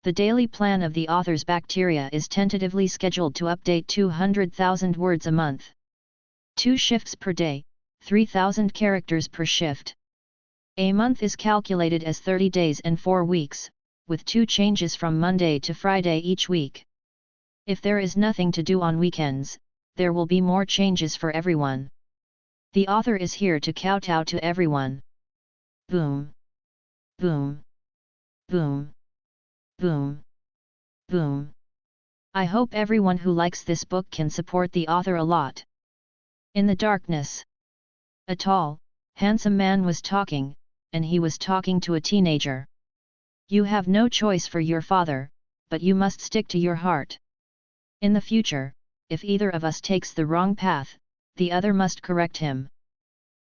The daily plan of the author's bacteria is tentatively scheduled to update 200,000 words a month. 2 shifts per day, 3,000 characters per shift. A month is calculated as 30 days and 4 weeks, with 2 changes from Monday to Friday each week. If there is nothing to do on weekends, there will be more changes for everyone. The author is here to kowtow to everyone. Boom. Boom. Boom. Boom. Boom. I hope everyone who likes this book can support the author a lot. In the darkness, a tall, handsome man was talking, and he was talking to a teenager. You have no choice for your father, but you must stick to your heart. In the future, if either of us takes the wrong path, the other must correct him.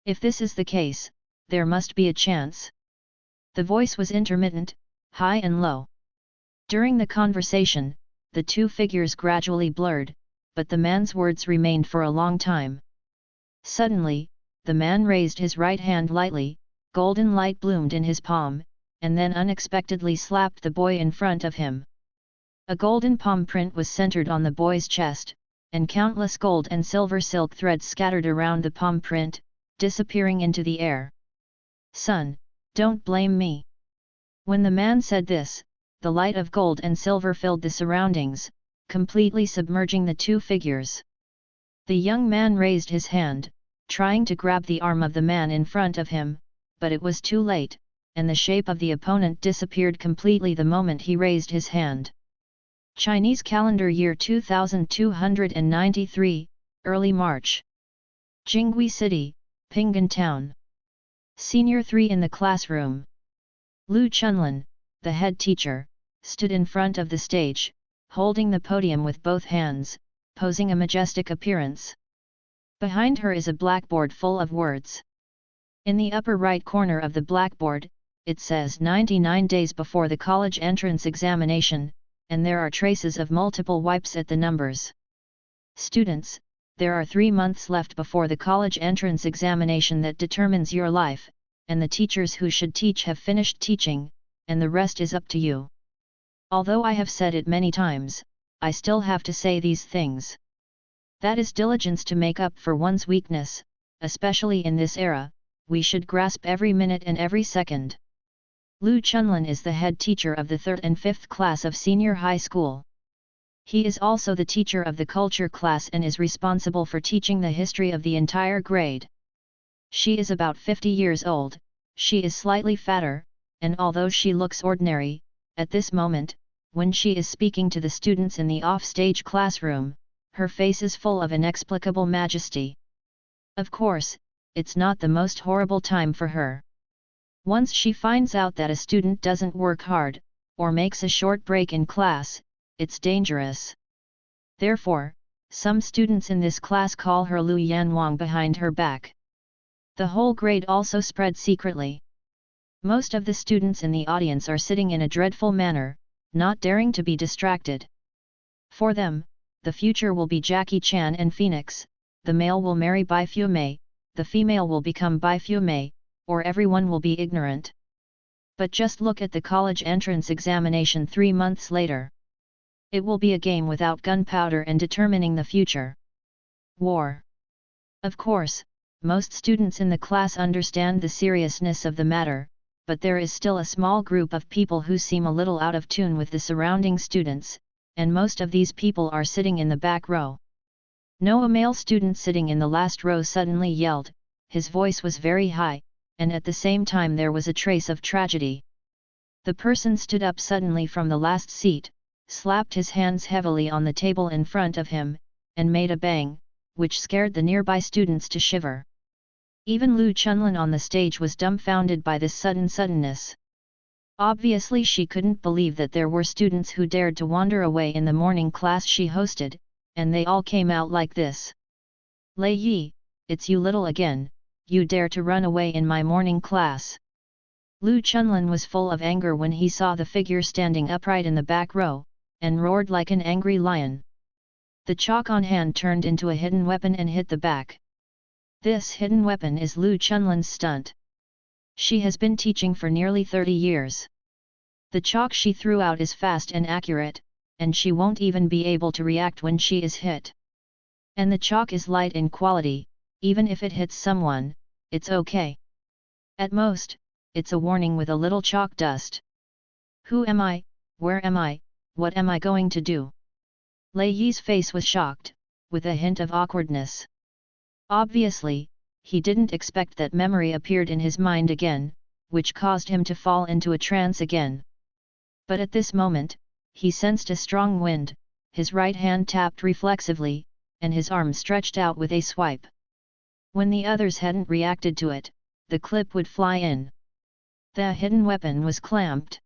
If this is the case, there must be a chance. The voice was intermittent, high and low. During the conversation, the 2 figures gradually blurred, but the man's words remained for a long time. Suddenly, the man raised his right hand lightly, golden light bloomed in his palm, and then unexpectedly slapped the boy in front of him. A golden palm print was centered on the boy's chest, and countless gold and silver silk threads scattered around the palm print, disappearing into the air. Son, don't blame me. When the man said this, the light of gold and silver filled the surroundings, completely submerging the 2 figures. The young man raised his hand, trying to grab the arm of the man in front of him, but it was too late, and the shape of the opponent disappeared completely the moment he raised his hand. Chinese calendar year 2293, early March. Jingui City, Pinggan Town. Senior 3 in the classroom. Lu Chunlin, the head teacher, stood in front of the stage, holding the podium with both hands, posing a majestic appearance. Behind her is a blackboard full of words. In the upper right corner of the blackboard, it says 99 days before the college entrance examination, and there are traces of multiple wipes at the numbers. Students, there are 3 months left before the college entrance examination that determines your life, and the teachers who should teach have finished teaching, and the rest is up to you. Although I have said it many times, I still have to say these things. That is diligence to make up for one's weakness, especially in this era, we should grasp every minute and every second. Lu Chunlin is the head teacher of the 3rd and 5th class of senior high school. He is also the teacher of the culture class and is responsible for teaching the history of the entire grade. She is about 50 years old, she is slightly fatter, and although she looks ordinary, at this moment, when she is speaking to the students in the off-stage classroom, her face is full of inexplicable majesty. Of course, it's not the most horrible time for her. Once she finds out that a student doesn't work hard, or makes a short break in class, it's dangerous. Therefore, some students in this class call her Lu Yanwang behind her back. The whole grade also spread secretly. Most of the students in the audience are sitting in a dreadful manner, not daring to be distracted. For them, the future will be Jackie Chan and Phoenix, the male will marry Bai Fumei, the female will become Bai Fumei, or everyone will be ignorant. But just look at the college entrance examination 3 months later. It will be a game without gunpowder and determining the future. War. Of course, most students in the class understand the seriousness of the matter, but there is still a small group of people who seem a little out of tune with the surrounding students, and most of these people are sitting in the back row. No, a male student sitting in the last row suddenly yelled, his voice was very high, and at the same time there was a trace of tragedy. The person stood up suddenly from the last seat, slapped his hands heavily on the table in front of him, and made a bang, which scared the nearby students to shiver. Even Lu Chunlin on the stage was dumbfounded by this suddenness. Obviously she couldn't believe that there were students who dared to wander away in the morning class she hosted, and they all came out like this. Lei Yi, it's you little again, you dare to run away in my morning class. Lu Chunlin was full of anger when he saw the figure standing upright in the back row, and roared like an angry lion. The chalk on hand turned into a hidden weapon and hit the back. This hidden weapon is Lu Chunlin's stunt. She has been teaching for nearly 30 years. The chalk she threw out is fast and accurate, and she won't even be able to react when she is hit. And the chalk is light in quality, even if it hits someone, it's okay. At most, it's a warning with a little chalk dust. Who am I, where am I, what am I going to do? Lei Yi's face was shocked, with a hint of awkwardness. Obviously, he didn't expect that memory appeared in his mind again, which caused him to fall into a trance again. But at this moment, he sensed a strong wind, his right hand tapped reflexively, and his arm stretched out with a swipe. When the others hadn't reacted to it, the clip would fly in. The hidden weapon was clamped.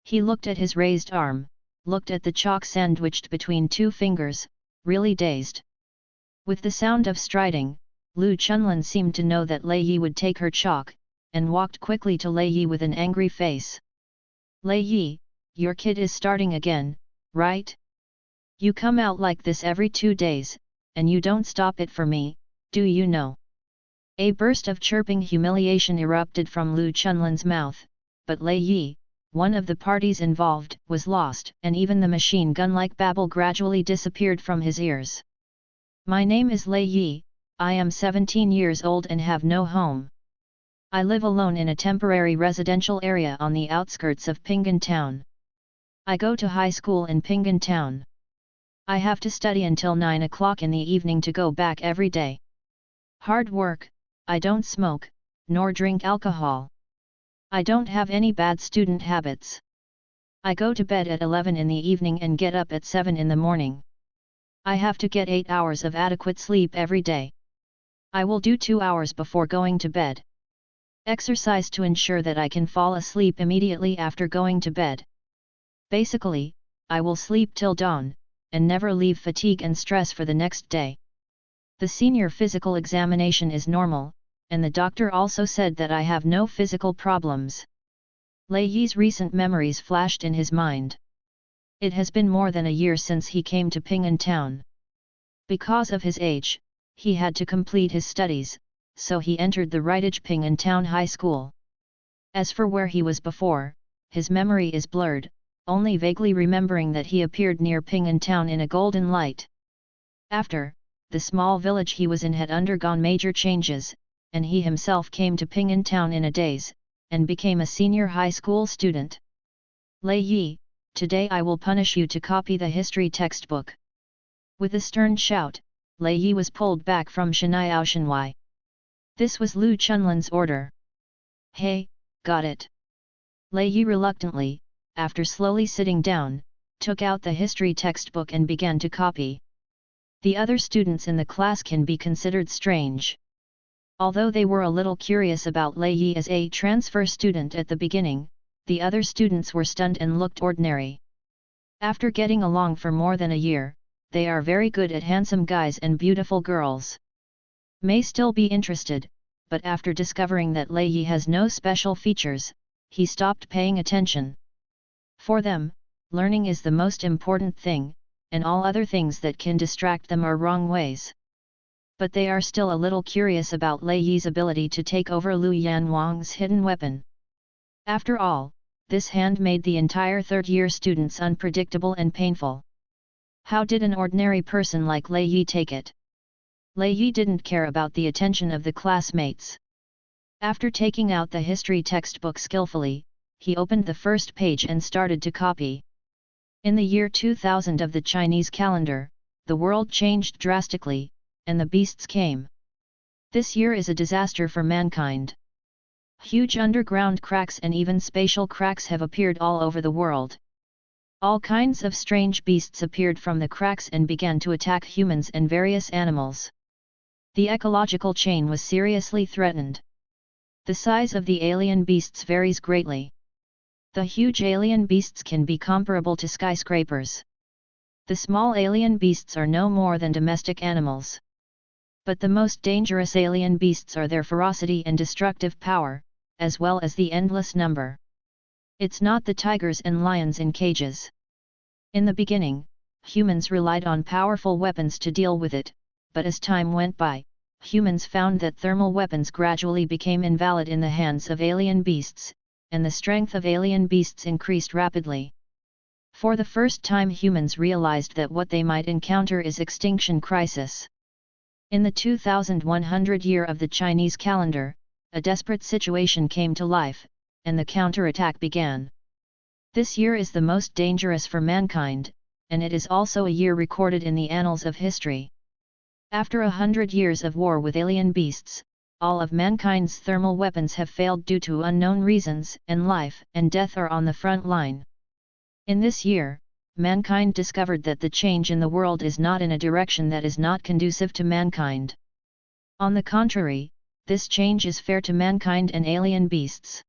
He looked at his raised arm, looked at the chalk sandwiched between two fingers, really dazed. With the sound of striding, Lu Chunlin seemed to know that Lei Yi would take her chalk, and walked quickly to Lei Yi with an angry face. Lei Yi, your kid is starting again, right? You come out like this every 2 days, and you don't stop it for me, do you know? A burst of chirping humiliation erupted from Lu Chunlin's mouth, but Lei Yi, one of the parties involved, was lost, and even the machine gun-like babble gradually disappeared from his ears. My name is Lei Yi, I am 17 years old and have no home. I live alone in a temporary residential area on the outskirts of Pinggan Town. I go to high school in Pinggan Town. I have to study until 9 o'clock in the evening to go back every day. Hard work, I don't smoke, nor drink alcohol. I don't have any bad student habits. I go to bed at 11 in the evening and get up at 7 in the morning. I have to get 8 hours of adequate sleep every day. I will do 2 hours before going to bed. Exercise to ensure that I can fall asleep immediately after going to bed. Basically, I will sleep till dawn, and never leave fatigue and stress for the next day. The senior physical examination is normal, and the doctor also said that I have no physical problems. Lei Yi's recent memories flashed in his mind. It has been more than a year since he came to Pinggan Town. Because of his age, he had to complete his studies, so he entered the Ritage Pinggan Town High School. As for where he was before, his memory is blurred, only vaguely remembering that he appeared near Pinggan Town in a golden light. After, the small village he was in had undergone major changes, and he himself came to Pinggan Town in a daze, and became a senior high school student. Lei Yi, today I will punish you to copy the history textbook. With a stern shout, Lei Yi was pulled back from Shanai Shanwai. This was Lu Chunlin's order. Hey, got it. Lei Yi reluctantly, after slowly sitting down, took out the history textbook and began to copy. The other students in the class can be considered strange. Although they were a little curious about Lei Yi as a transfer student at the beginning, the other students were stunned and looked ordinary. After getting along for more than a year, they are very good at handsome guys and beautiful girls. May still be interested, but after discovering that Lei Yi has no special features, he stopped paying attention. For them, learning is the most important thing, and all other things that can distract them are wrong ways. But they are still a little curious about Lei Yi's ability to take over Lu Yanwang's hidden weapon. After all, this hand made the entire third-year students unpredictable and painful. How did an ordinary person like Lei Yi take it? Lei Yi didn't care about the attention of the classmates. After taking out the history textbook skillfully, he opened the first page and started to copy. In the year 2000 of the Chinese calendar, the world changed drastically, and the beasts came. This year is a disaster for mankind. Huge underground cracks and even spatial cracks have appeared all over the world. All kinds of strange beasts appeared from the cracks and began to attack humans and various animals. The ecological chain was seriously threatened. The size of the alien beasts varies greatly. The huge alien beasts can be comparable to skyscrapers. The small alien beasts are no more than domestic animals. But the most dangerous alien beasts are their ferocity and destructive power, as well as the endless number. It's not the tigers and lions in cages. In the beginning, humans relied on powerful weapons to deal with it, but as time went by, humans found that thermal weapons gradually became invalid in the hands of alien beasts, and the strength of alien beasts increased rapidly. For the first time humans realized that what they might encounter is extinction crisis. In the 2100 year of the Chinese calendar, a desperate situation came to life, and the counterattack began. This year is the most dangerous for mankind, and it is also a year recorded in the annals of history. After 100 years of war with alien beasts, all of mankind's thermal weapons have failed due to unknown reasons, and life and death are on the front line. In this year, mankind discovered that the change in the world is not in a direction that is not conducive to mankind. On the contrary, this change is fair to mankind and alien beasts.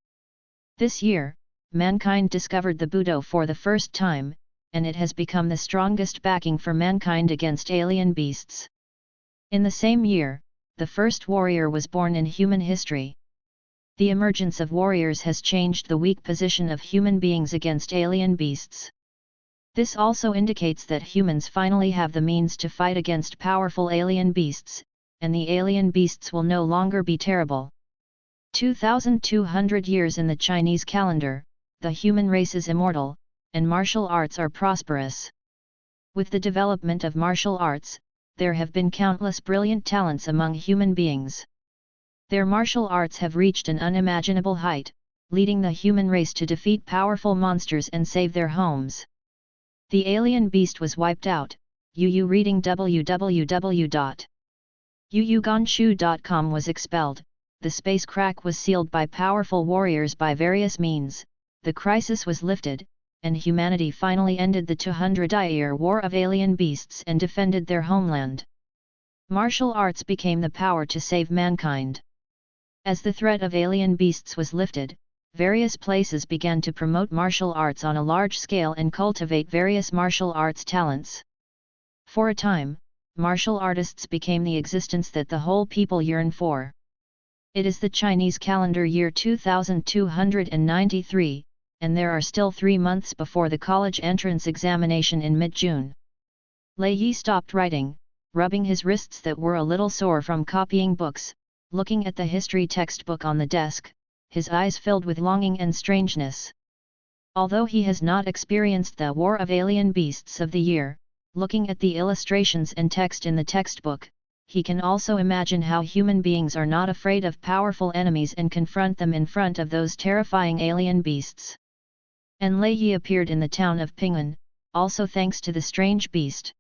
This year, mankind discovered the Budo for the first time, and it has become the strongest backing for mankind against alien beasts. In the same year, the first warrior was born in human history. The emergence of warriors has changed the weak position of human beings against alien beasts. This also indicates that humans finally have the means to fight against powerful alien beasts, and the alien beasts will no longer be terrible. 2200 years in the Chinese calendar, the human race is immortal, and martial arts are prosperous. With the development of martial arts, there have been countless brilliant talents among human beings. Their martial arts have reached an unimaginable height, leading the human race to defeat powerful monsters and save their homes. The alien beast was wiped out. Yu reading www.yuyuganshu.com was expelled. The space crack was sealed by powerful warriors by various means. The crisis was lifted, and humanity finally ended the 200-year war of alien beasts and defended their homeland. Martial arts became the power to save mankind. As the threat of alien beasts was lifted, various places began to promote martial arts on a large scale and cultivate various martial arts talents. For a time, martial artists became the existence that the whole people yearn for. It is the Chinese calendar year 2293, and there are still 3 months before the college entrance examination in mid-June. Lei Yi stopped writing, rubbing his wrists that were a little sore from copying books, looking at the history textbook on the desk, his eyes filled with longing and strangeness. Although he has not experienced the war of alien beasts of the year, looking at the illustrations and text in the textbook, he can also imagine how human beings are not afraid of powerful enemies and confront them in front of those terrifying alien beasts. And Lei Yi appeared in the town of Ping'an, also thanks to the strange beast.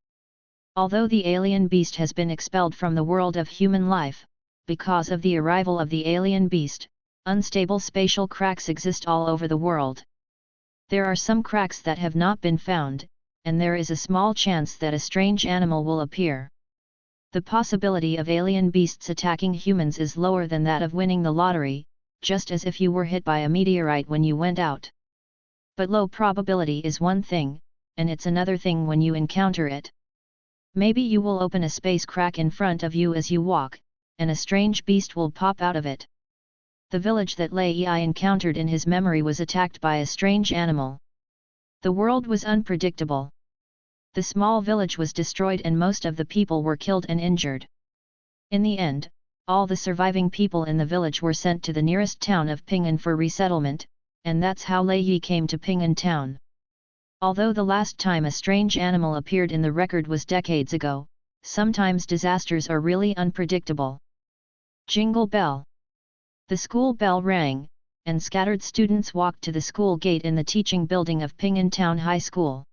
Although the alien beast has been expelled from the world of human life, because of the arrival of the alien beast, unstable spatial cracks exist all over the world. There are some cracks that have not been found, and there is a small chance that a strange animal will appear. The possibility of alien beasts attacking humans is lower than that of winning the lottery, just as if you were hit by a meteorite when you went out. But low probability is one thing, and it's another thing when you encounter it. Maybe you will open a space crack in front of you as you walk, and a strange beast will pop out of it. The village that Lei Yi encountered in his memory was attacked by a strange animal. The world was unpredictable. The small village was destroyed and most of the people were killed and injured. In the end, all the surviving people in the village were sent to the nearest town of Ping'an for resettlement, and that's how Lei Yi came to Ping'an town. Although the last time a strange animal appeared in the record was decades ago, sometimes disasters are really unpredictable. Jingle bell. The school bell rang, and scattered students walked to the school gate in the teaching building of Ping'an Town High School.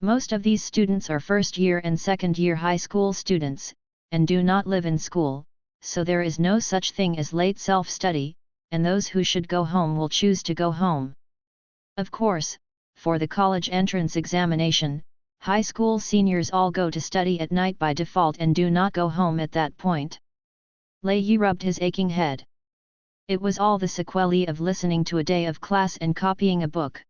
Most of these students are first-year and second-year high school students, and do not live in school, so there is no such thing as late self-study, and those who should go home will choose to go home. Of course, for the college entrance examination, high school seniors all go to study at night by default and do not go home at that point. Lei Yi rubbed his aching head. It was all the sequelae of listening to a day of class and copying a book.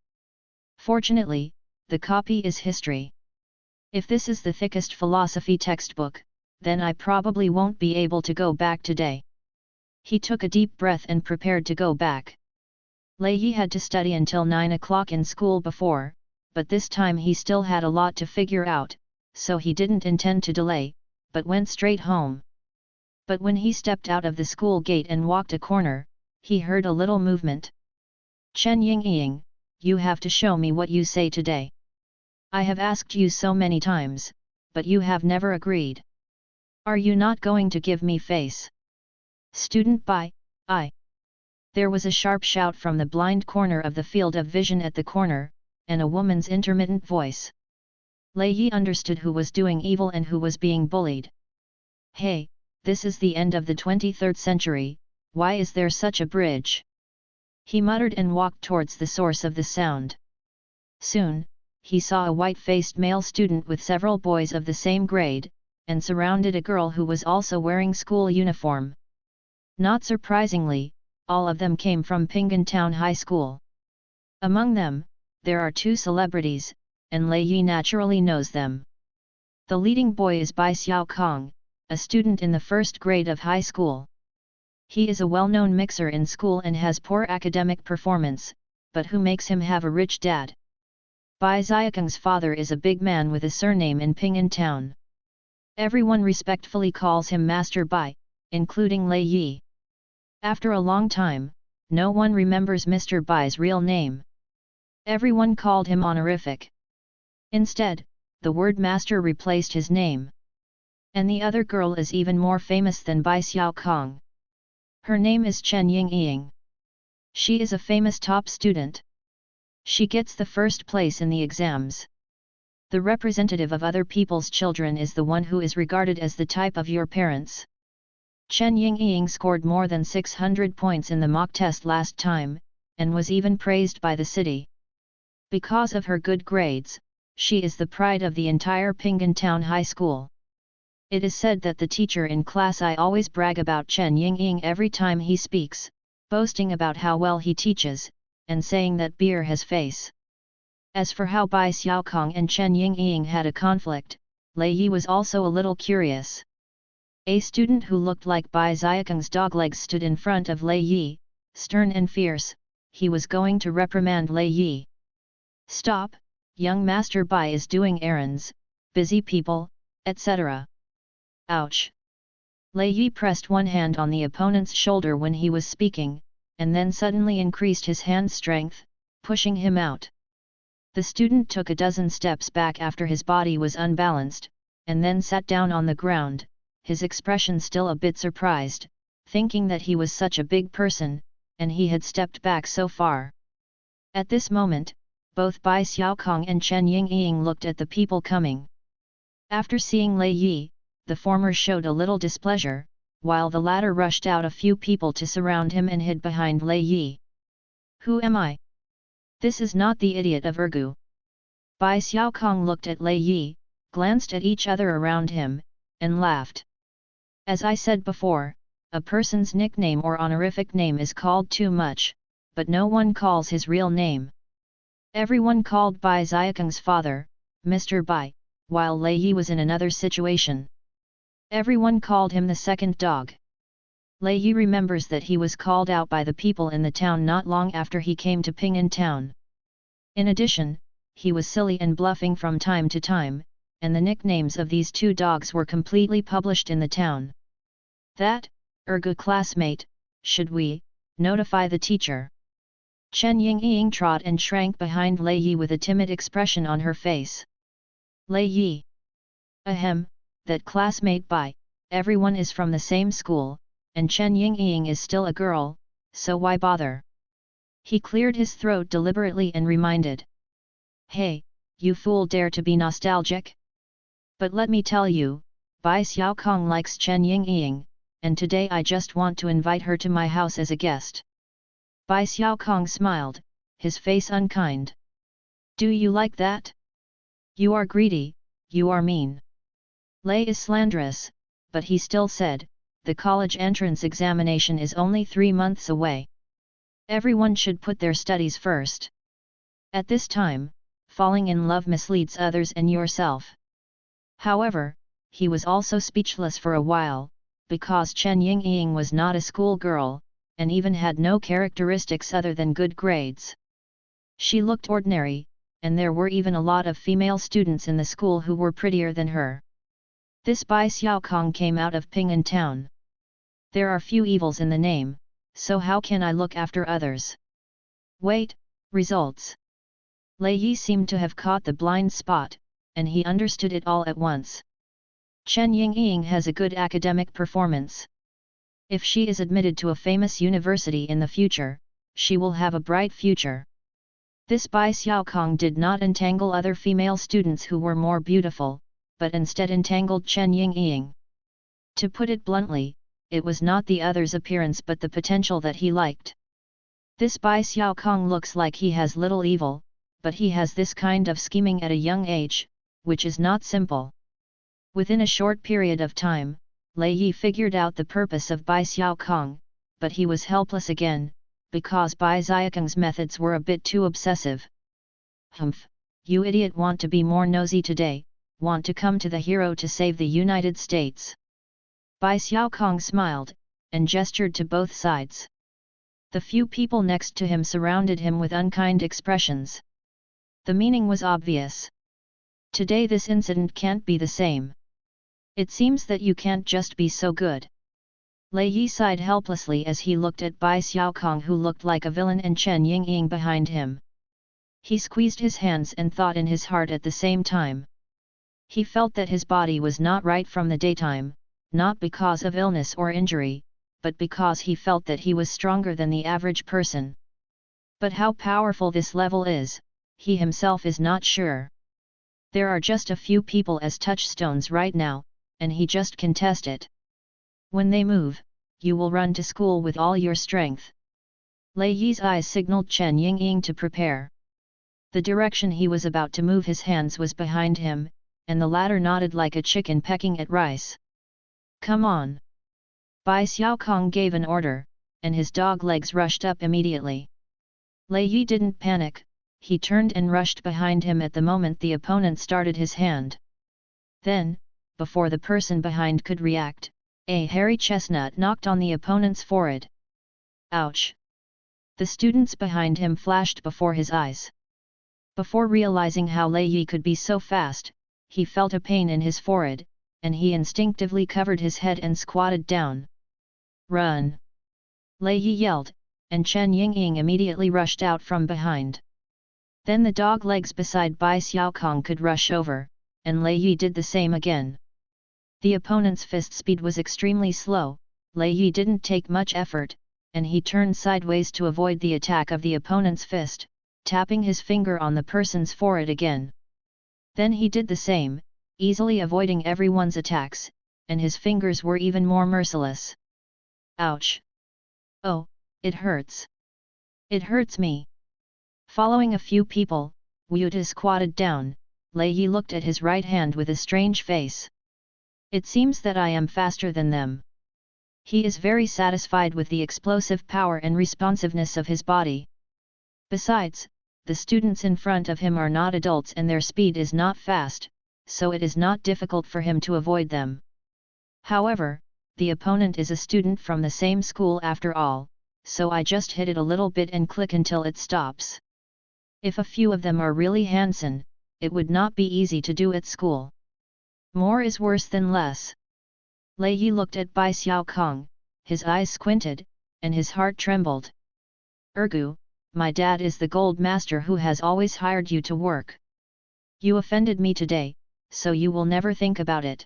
Fortunately, the copy is history. If this is the thickest philosophy textbook, then I probably won't be able to go back today. He took a deep breath and prepared to go back. Lei Yi had to study until 9 o'clock in school before, but this time he still had a lot to figure out, so he didn't intend to delay, but went straight home. But when he stepped out of the school gate and walked a corner, he heard a little movement. Chen Yingying, you have to show me what you say today. I have asked you so many times, but you have never agreed. Are you not going to give me face? Student Bai, I. There was a sharp shout from the blind corner of the field of vision at the corner, and a woman's intermittent voice. Lei Yi understood who was doing evil and who was being bullied. Hey, this is the end of the 23rd century, why is there such a bridge? He muttered and walked towards the source of the sound. Soon, he saw a white-faced male student with several boys of the same grade, and surrounded a girl who was also wearing school uniform. Not surprisingly, all of them came from Pinggan Town High School. Among them, there are two celebrities, and Lei Yi naturally knows them. The leading boy is Bai Xiaokong, a student in the first grade of high school. He is a well-known mixer in school and has poor academic performance, but who makes him have a rich dad? Bai Xiaokong's father is a big man with a surname in Pinggan Town. Everyone respectfully calls him Master Bai, including Lei Yi. After a long time, no one remembers Mr. Bai's real name. Everyone called him honorific. Instead, the word master replaced his name. And the other girl is even more famous than Bai Xiaokong. Her name is Chen Yingying. She is a famous top student. She gets the first place in the exams. The representative of other people's children is the one who is regarded as the type of your parents. Chen Yingying scored more than 600 points in the mock test last time, and was even praised by the city. Because of her good grades, she is the pride of the entire Pinggan Town High School. It is said that the teacher in class I always brag about Chen Yingying every time he speaks, boasting about how well he teaches, and saying that beer has face. As for how Bai Xiaokong and Chen Yingying had a conflict, Lei Yi was also a little curious. A student who looked like Bai Xiaokong's doglegs stood in front of Lei Yi, stern and fierce. He was going to reprimand Lei Yi. Stop, young Master Bai is doing errands, busy people, etc. Ouch! Lei Yi pressed one hand on the opponent's shoulder when he was speaking, and then suddenly increased his hand strength, pushing him out. The student took a dozen steps back after his body was unbalanced, and then sat down on the ground, his expression still a bit surprised, thinking that he was such a big person, and he had stepped back so far. At this moment, both Bai Xiaokong and Chen Yingying looked at the people coming. After seeing Lei Yi, the former showed a little displeasure, while the latter rushed out a few people to surround him and hid behind Lei Yi. Who am I? This is not the idiot of Urgu. Bai Xiaokong looked at Lei Yi, glanced at each other around him, and laughed. As I said before, a person's nickname or honorific name is called too much, but no one calls his real name. Everyone called Bai Xiaokong's father, Mr. Bai, while Lei Yi was in another situation. Everyone called him the second dog. Lei Yi remembers that he was called out by the people in the town not long after he came to Ping'an town. In addition, he was silly and bluffing from time to time, and the nicknames of these two dogs were completely published in the town. That, Urgu classmate, should we, notify the teacher? Chen Yingying trod and shrank behind Lei Yi with a timid expression on her face. Lei Yi. Ahem, that classmate Bai, everyone is from the same school, and Chen Yingying is still a girl, so why bother? He cleared his throat deliberately and reminded. Hey, you fool, dare to be nostalgic? But let me tell you, Bai Xiaokong likes Chen Yingying, and today I just want to invite her to my house as a guest. Bai Xiaokong smiled, his face unkind. Do you like that? You are greedy, you are mean. Lei is slanderous, but he still said, the college entrance examination is only 3 months away. Everyone should put their studies first. At this time, falling in love misleads others and yourself. However, he was also speechless for a while, because Chen Yingying was not a schoolgirl, and even had no characteristics other than good grades. She looked ordinary, and there were even a lot of female students in the school who were prettier than her. This Bai Xiaokong came out of Ping'an town. There are few evils in the name, so how can I look after others? Wait, results. Lei Yi seemed to have caught the blind spot, and he understood it all at once. Chen Yingying has a good academic performance. If she is admitted to a famous university in the future, she will have a bright future. This Bai Xiaokong did not entangle other female students who were more beautiful, but instead entangled Chen Yingying. To put it bluntly, it was not the other's appearance but the potential that he liked. This Bai Xiaokong looks like he has little evil, but he has this kind of scheming at a young age, which is not simple. Within a short period of time, Lei Yi figured out the purpose of Bai Xiaokong, but he was helpless again, because Bai Xiaokong's methods were a bit too obsessive. Humph, you idiot, want to be more nosy today, want to come to the hero to save the United States. Bai Xiaokong smiled, and gestured to both sides. The few people next to him surrounded him with unkind expressions. The meaning was obvious. Today this incident can't be the same. It seems that you can't just be so good. Lei Yi sighed helplessly as he looked at Bai Xiaokong, who looked like a villain, and Chen Yingying behind him. He squeezed his hands and thought in his heart at the same time. He felt that his body was not right from the daytime, not because of illness or injury, but because he felt that he was stronger than the average person. But how powerful this level is, he himself is not sure. There are just a few people as touchstones right now, and he just can test it. When they move, you will run to school with all your strength. Lei Yi's eyes signaled Chen Yingying to prepare. The direction he was about to move his hands was behind him, and the latter nodded like a chicken pecking at rice. Come on! Bai Xiaokong gave an order, and his dog legs rushed up immediately. Lei Yi didn't panic, he turned and rushed behind him at the moment the opponent started his hand. Then, before the person behind could react, a hairy chestnut knocked on the opponent's forehead. Ouch! The students behind him flashed before his eyes. Before realizing how Lei Yi could be so fast, he felt a pain in his forehead, and he instinctively covered his head and squatted down. Run! Lei Yi yelled, and Chen Yingying immediately rushed out from behind. Then the dog legs beside Bai Xiaokong could rush over, and Lei Yi did the same again. The opponent's fist speed was extremely slow, Lei Yi didn't take much effort, and he turned sideways to avoid the attack of the opponent's fist, tapping his finger on the person's forehead again. Then he did the same, easily avoiding everyone's attacks, and his fingers were even more merciless. Ouch! Oh, it hurts! It hurts me! Following a few people, Wuta squatted down. Lei Yi looked at his right hand with a strange face. It seems that I am faster than them. He is very satisfied with the explosive power and responsiveness of his body. Besides, the students in front of him are not adults and their speed is not fast, so it is not difficult for him to avoid them. However, the opponent is a student from the same school after all, so I just hit it a little bit and click until it stops. If a few of them are really handsome, it would not be easy to do at school. More is worse than less. Lei Yi looked at Bai Xiaokong, his eyes squinted, and his heart trembled. Ergu, my dad is the gold master who has always hired you to work. You offended me today, so you will never think about it.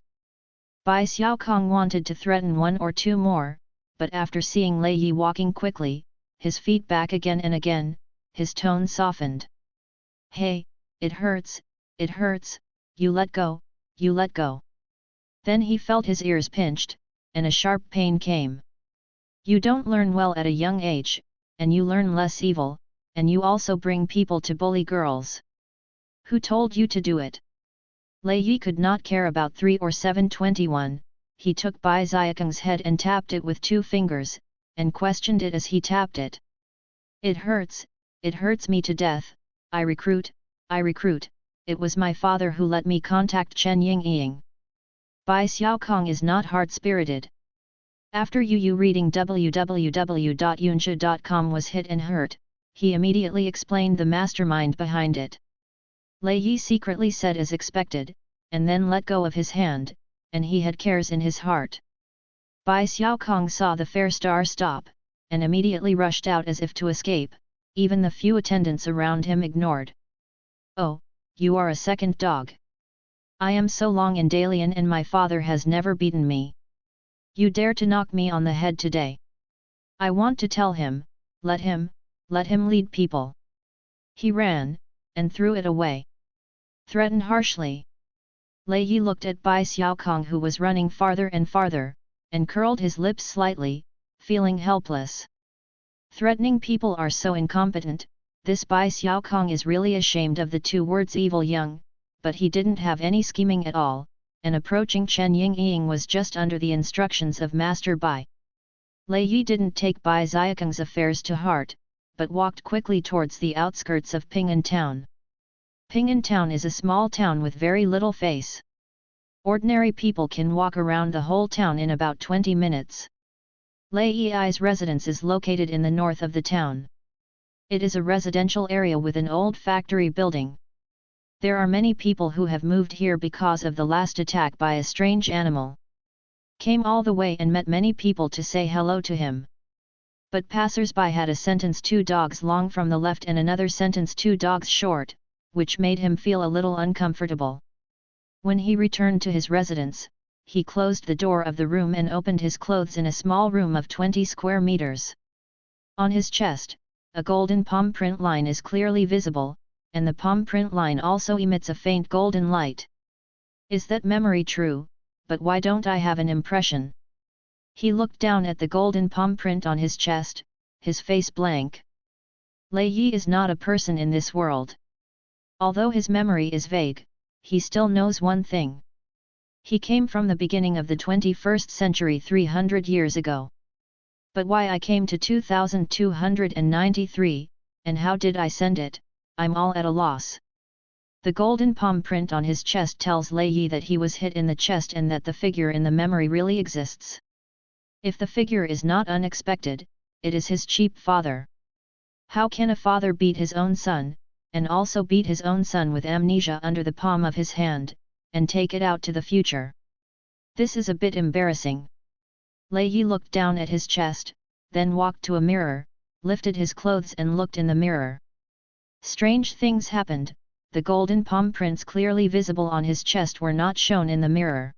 Bai Xiaokong wanted to threaten one or two more, but after seeing Lei Yi walking quickly, his feet back again and again, his tone softened. Hey, it hurts, you let go, you let go. Then he felt his ears pinched, and a sharp pain came. You don't learn well at a young age, and you learn less evil, and you also bring people to bully girls. Who told you to do it? Lei Yi could not care about 3 or 721, he took Bai Xiaokong's head and tapped it with 2 fingers, and questioned it as he tapped it. It hurts me to death, I recruit, it was my father who let me contact Chen Yingying. Bai Xiaokong is not hard-spirited. After Yu reading www.yunsha.com was hit and hurt, he immediately explained the mastermind behind it. Lei Yi secretly said as expected, and then let go of his hand, and he had cares in his heart. Bai Xiaokong saw the fair star stop, and immediately rushed out as if to escape, even the few attendants around him ignored. "Oh, you are a second dog. I am so long in Dalian and my father has never beaten me. You dare to knock me on the head today. I want to tell him, let him lead people." He ran, and threw it away. Threatened harshly. Lei Yi looked at Bai Xiaokong who was running farther and farther, and curled his lips slightly, feeling helpless. Threatening people are so incompetent. This Bai Xiaokong is really ashamed of the two words evil young, but he didn't have any scheming at all, and approaching Chen Yingying was just under the instructions of Master Bai. Lei Yi didn't take Bai Xiaokong's affairs to heart, but walked quickly towards the outskirts of Ping'an town. Ping'an town is a small town with very little face. Ordinary people can walk around the whole town in about 20 minutes. Lei Yi's residence is located in the north of the town. It is a residential area with an old factory building. There are many people who have moved here because of the last attack by a strange animal. Came all the way and met many people to say hello to him. But passers-by had a sentence 2 dogs long from the left and another sentence 2 dogs short, which made him feel a little uncomfortable. When he returned to his residence, he closed the door of the room and opened his clothes in a small room of 20 square meters. On his chest, a golden palm print line is clearly visible, and the palm print line also emits a faint golden light. Is that memory true? But why don't I have an impression? He looked down at the golden palm print on his chest, his face blank. Lei Yi is not a person in this world. Although his memory is vague, he still knows one thing. He came from the beginning of the 21st century 300 years ago. But why I came to 2293, and how did I send it, I'm all at a loss. The golden palm print on his chest tells Lei Yi that he was hit in the chest and that the figure in the memory really exists. If the figure is not unexpected, it is his cheap father. How can a father beat his own son, and also beat his own son with amnesia under the palm of his hand, and take it out to the future? This is a bit embarrassing. Lei Yi looked down at his chest, then walked to a mirror, lifted his clothes and looked in the mirror. Strange things happened. The golden palm prints clearly visible on his chest were not shown in the mirror.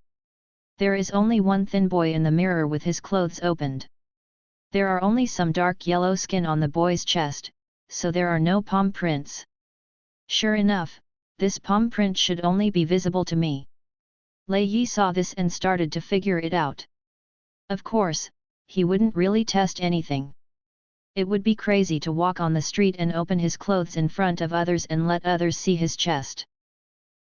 There is only one thin boy in the mirror with his clothes opened. There are only some dark yellow skin on the boy's chest, so there are no palm prints. Sure enough, this palm print should only be visible to me. Lei Yi saw this and started to figure it out. Of course, he wouldn't really test anything. It would be crazy to walk on the street and open his clothes in front of others and let others see his chest.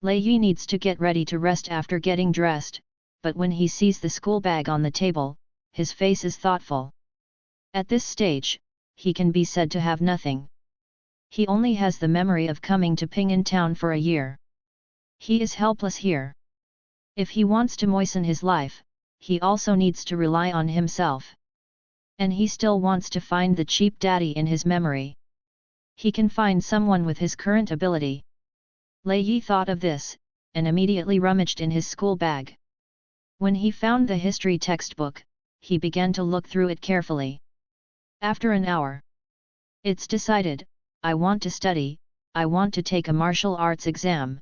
Lei Yi needs to get ready to rest after getting dressed, but when he sees the school bag on the table, his face is thoughtful. At this stage, he can be said to have nothing. He only has the memory of coming to Ping'an town for a year. He is helpless here. If he wants to moisten his life, he also needs to rely on himself. And he still wants to find the cheap daddy in his memory. He can find someone with his current ability. Lei Yi thought of this, and immediately rummaged in his school bag. When he found the history textbook, he began to look through it carefully. After an hour, it's decided, I want to study, I want to take a martial arts exam.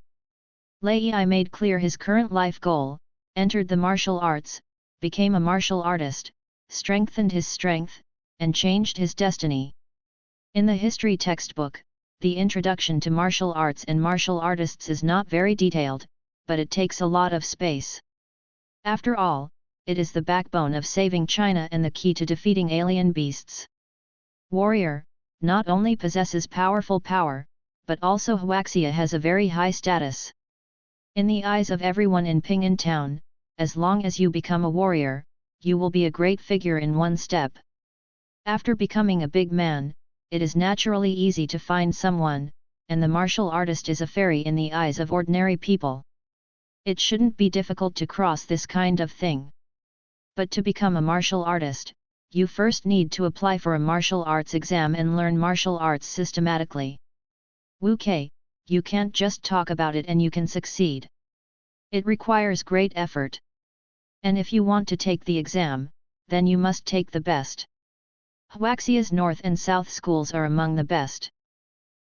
Lei Yi made clear his current life goal, entered the martial arts, became a martial artist, strengthened his strength, and changed his destiny. In the history textbook, the introduction to martial arts and martial artists is not very detailed, but it takes a lot of space. After all, it is the backbone of saving China and the key to defeating alien beasts. Warrior, not only possesses powerful power, but also Huaxia has a very high status. In the eyes of everyone in Ping'an town, as long as you become a warrior, you will be a great figure in one step. After becoming a big man, it is naturally easy to find someone, and the martial artist is a fairy in the eyes of ordinary people. It shouldn't be difficult to cross this kind of thing. But to become a martial artist, you first need to apply for a martial arts exam and learn martial arts systematically. Wu Kei, you can't just talk about it and you can succeed. It requires great effort. And if you want to take the exam, then you must take the best. Huaxia's North and South schools are among the best.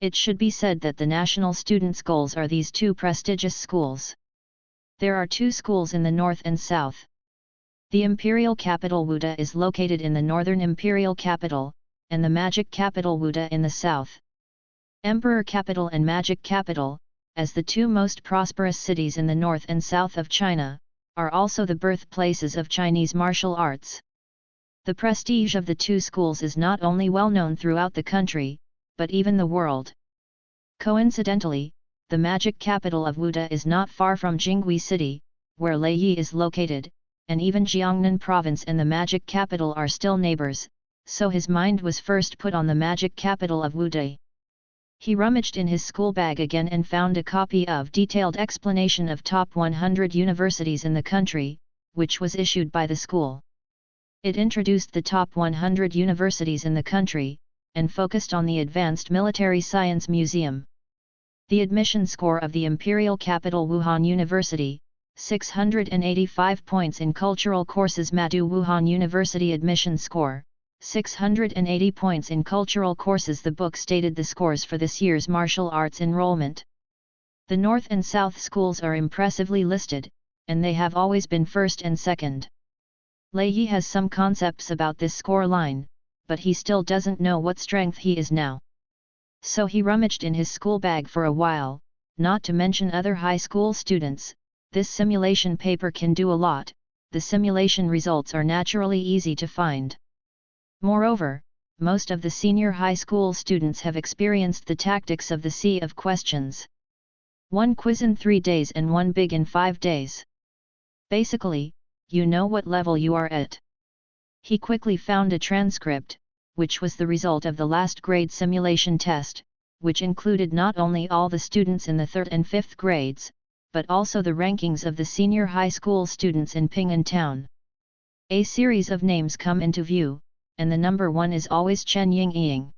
It should be said that the national students' goals are these two prestigious schools. There are two schools in the North and South. The imperial capital Wuda is located in the northern imperial capital, and the magic capital Wuda in the south. Emperor capital and magic capital, as the two most prosperous cities in the north and south of China, are also the birthplaces of Chinese martial arts. The prestige of the two schools is not only well known throughout the country, but even the world. Coincidentally, the magic capital of Wuda is not far from Jingui City, where Laiyi is located, and even Jiangnan province and the magic capital are still neighbors, so his mind was first put on the magic capital of Wuda. He rummaged in his school bag again and found a copy of Detailed Explanation of Top 100 Universities in the Country, which was issued by the school. It introduced the top 100 universities in the country, and focused on the Advanced Military Science Museum. The admission score of the imperial capital Wuhan University, 685 points in cultural courses. Madu Wuhan University admission score, 680 points in cultural courses. The book stated the scores for this year's martial arts enrollment. The North and South schools are impressively listed, and they have always been first and second. Laiyi has some concepts about this score line, but he still doesn't know what strength he is now. So he rummaged in his school bag for a while, not to mention other high school students. This simulation paper can do a lot, the simulation results are naturally easy to find. Moreover, most of the senior high school students have experienced the tactics of the sea of questions. One quiz in 3 days and one big in 5 days. Basically, you know what level you are at. He quickly found a transcript, which was the result of the last grade simulation test, which included not only all the students in the 3rd and 5th grades, but also the rankings of the senior high school students in Ping'an Town. A series of names come into view, and the number 1 is always Chen Yingying.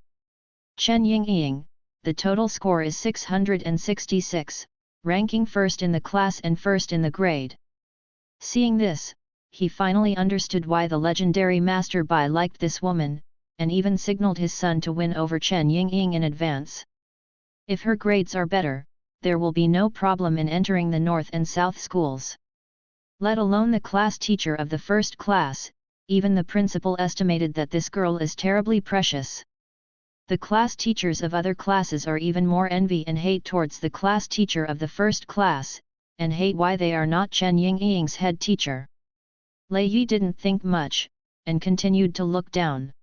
Chen Yingying, the total score is 666, ranking first in the class and first in the grade. Seeing this, he finally understood why the legendary Master Bai liked this woman, and even signaled his son to win over Chen Yingying in advance. If her grades are better, there will be no problem in entering the North and South schools. Let alone the class teacher of the first class, even the principal estimated that this girl is terribly precious. The class teachers of other classes are even more envy and hate towards the class teacher of the first class, and hate why they are not Chen Yingying's head teacher. Laiyi didn't think much, and continued to look down.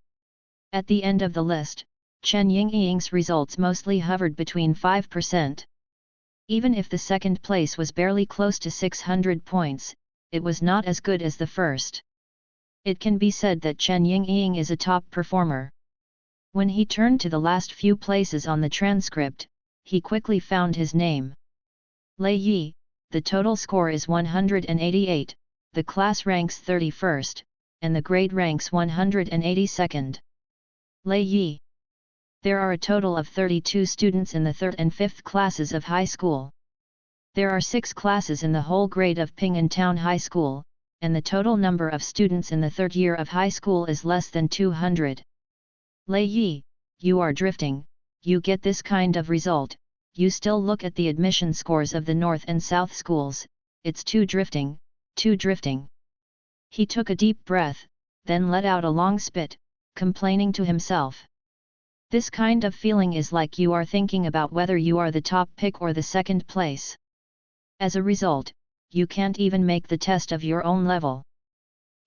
At the end of the list, Chen Yingying's results mostly hovered between 5%. Even if the second place was barely close to 600 points, it was not as good as the first. It can be said that Chen Yingying is a top performer. When he turned to the last few places on the transcript, he quickly found his name. Laiyi, the total score is 188, the class ranks 31st, and the grade ranks 182nd. Laiyi. There are a total of 32 students in the 3rd and 5th classes of high school. There are 6 classes in the whole grade of Ping'an Town High School, and the total number of students in the 3rd year of high school is less than 200. Laiyi, you are drifting. You get this kind of result, you still look at the admission scores of the North and South schools, it's too drifting, too drifting. He took a deep breath, then let out a long spit, complaining to himself. This kind of feeling is like you are thinking about whether you are the top pick or the second place. As a result, you can't even make the test of your own level.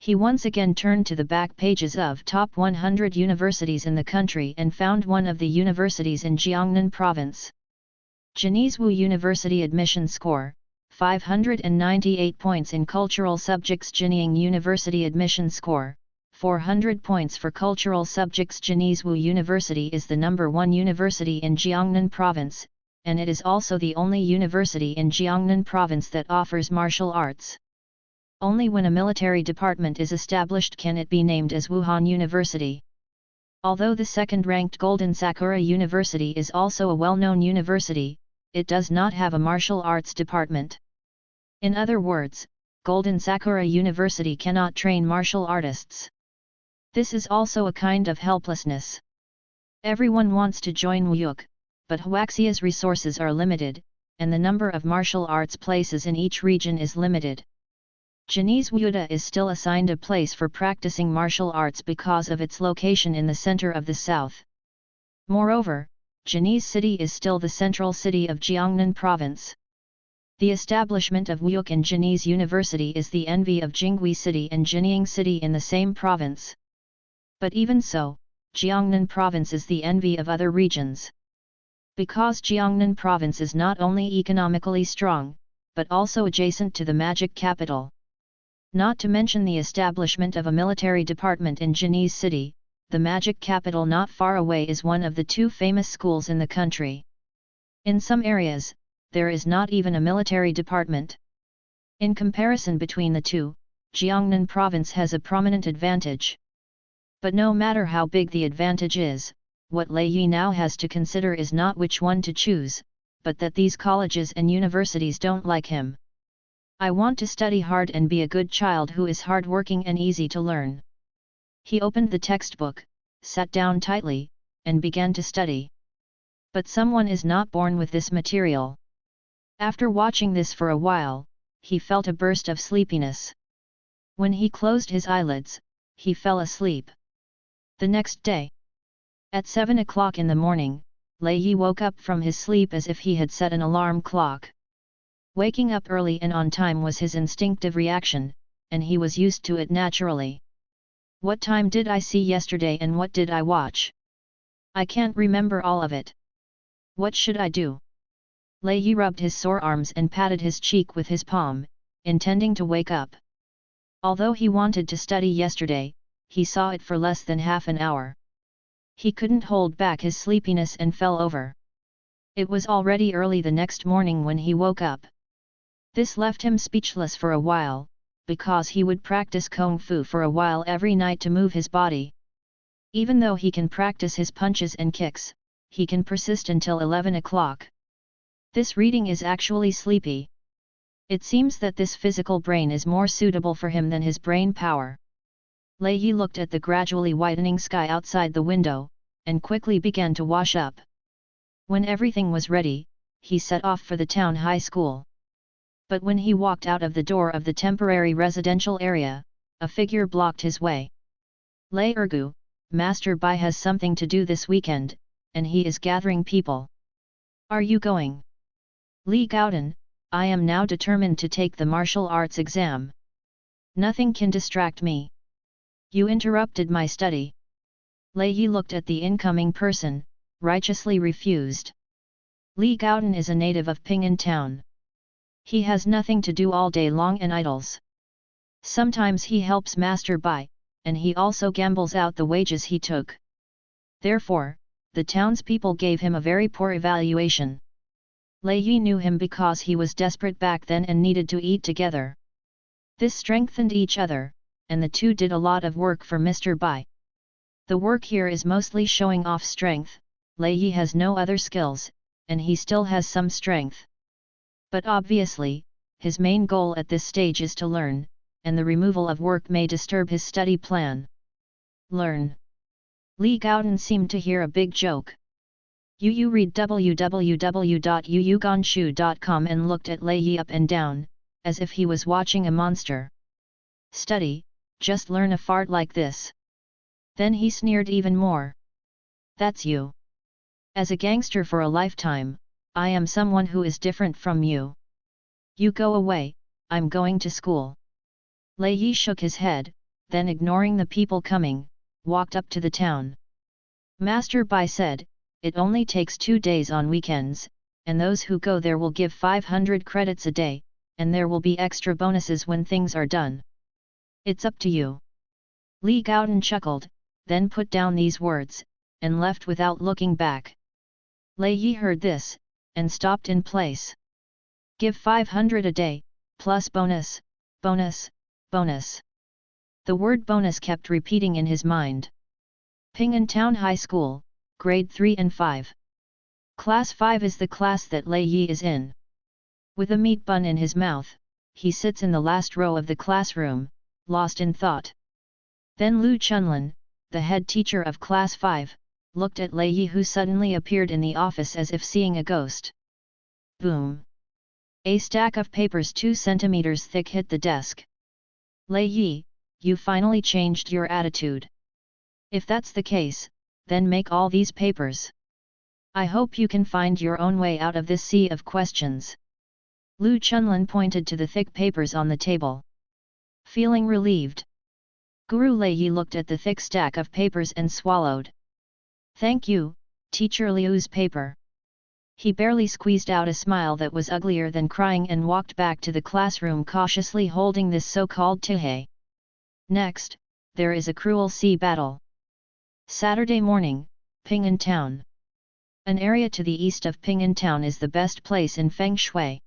He once again turned to the back pages of top 100 universities in the country and found one of the universities in Jiangnan province. Jiangsu University admission score, 598 points in cultural subjects. Jinying University admission score, 400 points for cultural subjects. Jiangsu University is the number 1 university in Jiangnan province, and it is also the only university in Jiangnan province that offers martial arts. Only when a military department is established can it be named as Wuhan University. Although the second-ranked Golden Sakura University is also a well-known university, it does not have a martial arts department. In other words, Golden Sakura University cannot train martial artists. This is also a kind of helplessness. Everyone wants to join Wuyuk, but Huaxia's resources are limited, and the number of martial arts places in each region is limited. Chinese Wuda is still assigned a place for practicing martial arts because of its location in the center of the south. Moreover, Chinese City is still the central city of Jiangnan Province. The establishment of Wuyuk and Chinese University is the envy of Jinghui City and Jinying City in the same province. But even so, Jiangnan Province is the envy of other regions. Because Jiangnan Province is not only economically strong, but also adjacent to the magic capital. Not to mention the establishment of a military department in Chinese City, the magic capital not far away is one of the two famous schools in the country. In some areas, there is not even a military department. In comparison between the two, Jiangnan Province has a prominent advantage. But no matter how big the advantage is, what Lei Yi now has to consider is not which one to choose, but that these colleges and universities don't like him. I want to study hard and be a good child who is hardworking and easy to learn. He opened the textbook, sat down tightly, and began to study. But someone is not born with this material. After watching this for a while, he felt a burst of sleepiness. When he closed his eyelids, he fell asleep. The next day, at 7 o'clock in the morning, Lei Yi woke up from his sleep as if he had set an alarm clock. Waking up early and on time was his instinctive reaction, and he was used to it naturally. What time did I see yesterday and what did I watch? I can't remember all of it. What should I do? Lei Yi rubbed his sore arms and patted his cheek with his palm, intending to wake up. Although he wanted to study yesterday, he saw it for less than half an hour. He couldn't hold back his sleepiness and fell over. It was already early the next morning when he woke up. This left him speechless for a while, because he would practice Kung Fu for a while every night to move his body. Even though he can practice his punches and kicks, he can persist until 11 o'clock. This reading is actually sleepy. It seems that this physical brain is more suitable for him than his brain power. Lei Yi looked at the gradually widening sky outside the window, and quickly began to wash up. When everything was ready, he set off for the town high school. But when he walked out of the door of the temporary residential area, a figure blocked his way. Lei Ergu, Master Bai has something to do this weekend, and he is gathering people. Are you going? Li Gaodan, I am now determined to take the martial arts exam. Nothing can distract me. You interrupted my study. Lei Yi looked at the incoming person, righteously refused. Li Gaodan is a native of Ping'an town. He has nothing to do all day long and idles. Sometimes he helps Master Bai, and he also gambles out the wages he took. Therefore, the townspeople gave him a very poor evaluation. Lei Yi knew him because he was desperate back then and needed to eat together. This strengthened each other, and the two did a lot of work for Mr. Bai. The work here is mostly showing off strength. Lei Yi has no other skills, and he still has some strength. But obviously, his main goal at this stage is to learn, and the removal of work may disturb his study plan. Learn. Li Gaodan seemed to hear a big joke. Yu read www.yuyuganshu.com and looked at Lei Yi up and down, as if he was watching a monster. Study, just learn a fart like this. Then he sneered even more. That's you. As a gangster for a lifetime, I am someone who is different from you. You go away, I'm going to school. Lei Yi shook his head, then ignoring the people coming, walked up to the town. Master Bai said, it only takes 2 days on weekends, and those who go there will give 500 credits a day, and there will be extra bonuses when things are done. It's up to you. Li Gaodan chuckled, then put down these words, and left without looking back. Lei Yi heard this, and stopped in place. Give 500 a day, plus bonus, bonus, bonus. The word bonus kept repeating in his mind. Ping'an Town High School, Grade 3 and 5. Class 5 is the class that Lei Yi is in. With a meat bun in his mouth, he sits in the last row of the classroom, lost in thought. Then Lu Chunlin, the head teacher of class 5, looked at Lei Yi, who suddenly appeared in the office as if seeing a ghost. Boom! A stack of papers 2 centimeters thick hit the desk. Lei Yi, you finally changed your attitude. If that's the case, then make all these papers. I hope you can find your own way out of this sea of questions. Lu Chunlin pointed to the thick papers on the table. Feeling relieved, Guru Lei Yi looked at the thick stack of papers and swallowed. Thank you, Teacher Liu's paper. He barely squeezed out a smile that was uglier than crying and walked back to the classroom, cautiously holding this so-called tihei. Next, there is a cruel sea battle. Saturday morning, Ping'an Town. An area to the east of Ping'an Town is the best place in Feng Shui.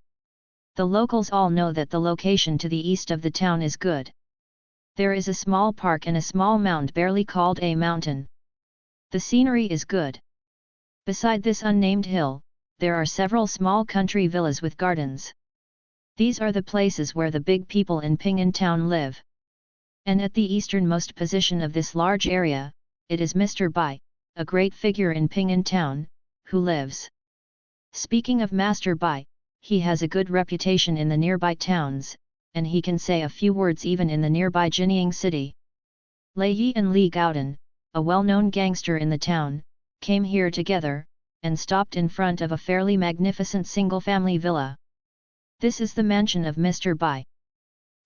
The locals all know that the location to the east of the town is good. There is a small park and a small mound barely called a mountain. The scenery is good. Beside this unnamed hill, there are several small country villas with gardens. These are the places where the big people in Ping'an Town live. And at the easternmost position of this large area, it is Mr. Bai, a great figure in Ping'an Town, who lives. Speaking of Master Bai, he has a good reputation in the nearby towns, and he can say a few words even in the nearby Jinying city. Lei Yi and Li Gaodan, a well-known gangster in the town, came here together, and stopped in front of a fairly magnificent single-family villa. This is the mansion of Mr. Bai.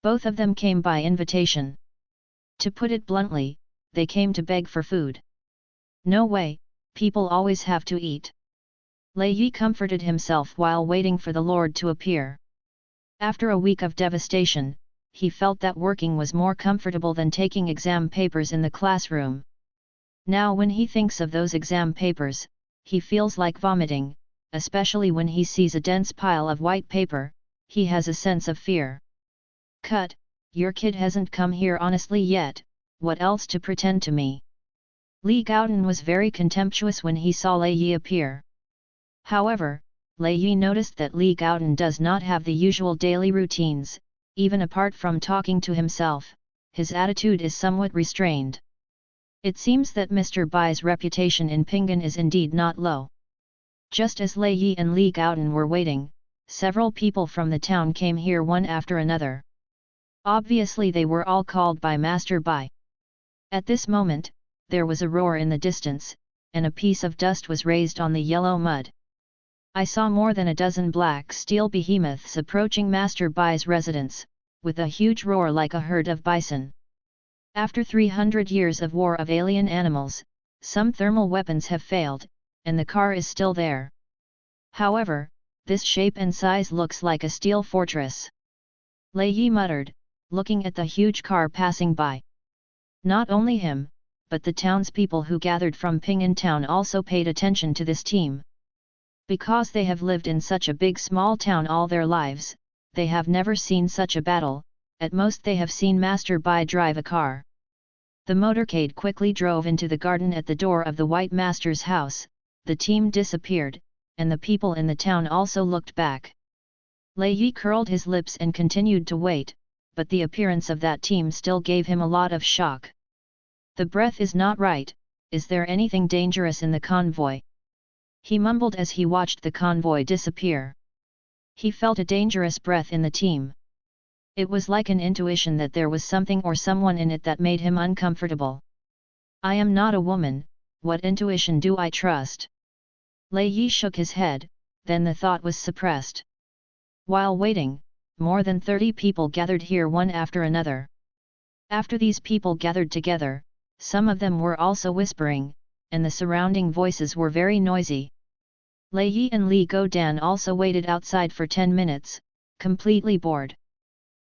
Both of them came by invitation. To put it bluntly, they came to beg for food. No way, people always have to eat. Lei Yi comforted himself while waiting for the Lord to appear. After a week of devastation, he felt that working was more comfortable than taking exam papers in the classroom. Now when he thinks of those exam papers, he feels like vomiting, especially when he sees a dense pile of white paper. He has a sense of fear. Cut, your kid hasn't come here honestly yet, what else to pretend to me? Li Gaodan was very contemptuous when he saw Lei Yi appear. However, Lei Yi noticed that Li Gaodan does not have the usual daily routines, even apart from talking to himself, his attitude is somewhat restrained. It seems that Mr. Bai's reputation in Ping'an is indeed not low. Just as Lei Yi and Li Gaodan were waiting, several people from the town came here one after another. Obviously they were all called by Master Bai. At this moment, there was a roar in the distance, and a piece of dust was raised on the yellow mud. I saw more than a dozen black steel behemoths approaching Master Bai's residence, with a huge roar like a herd of bison. After 300 years of war of alien animals, some thermal weapons have failed, and the car is still there. However, this shape and size looks like a steel fortress. Lei Yi muttered, looking at the huge car passing by. Not only him, but the townspeople who gathered from Ping'an Town also paid attention to this team. Because they have lived in such a big small town all their lives, they have never seen such a battle. At most they have seen Master Bai drive a car. The motorcade quickly drove into the garden at the door of the White Master's house, the team disappeared, and the people in the town also looked back. Lei Yi curled his lips and continued to wait, but the appearance of that team still gave him a lot of shock. The breath is not right, is there anything dangerous in the convoy? He mumbled as he watched the convoy disappear. He felt a dangerous breath in the team. It was like an intuition that there was something or someone in it that made him uncomfortable. I am not a woman, what intuition do I trust? Lei Yi shook his head, then the thought was suppressed. While waiting, more than 30 people gathered here one after another. After these people gathered together, some of them were also whispering, and the surrounding voices were very noisy. Lei Yi and Li Gaodan also waited outside for 10 minutes, completely bored.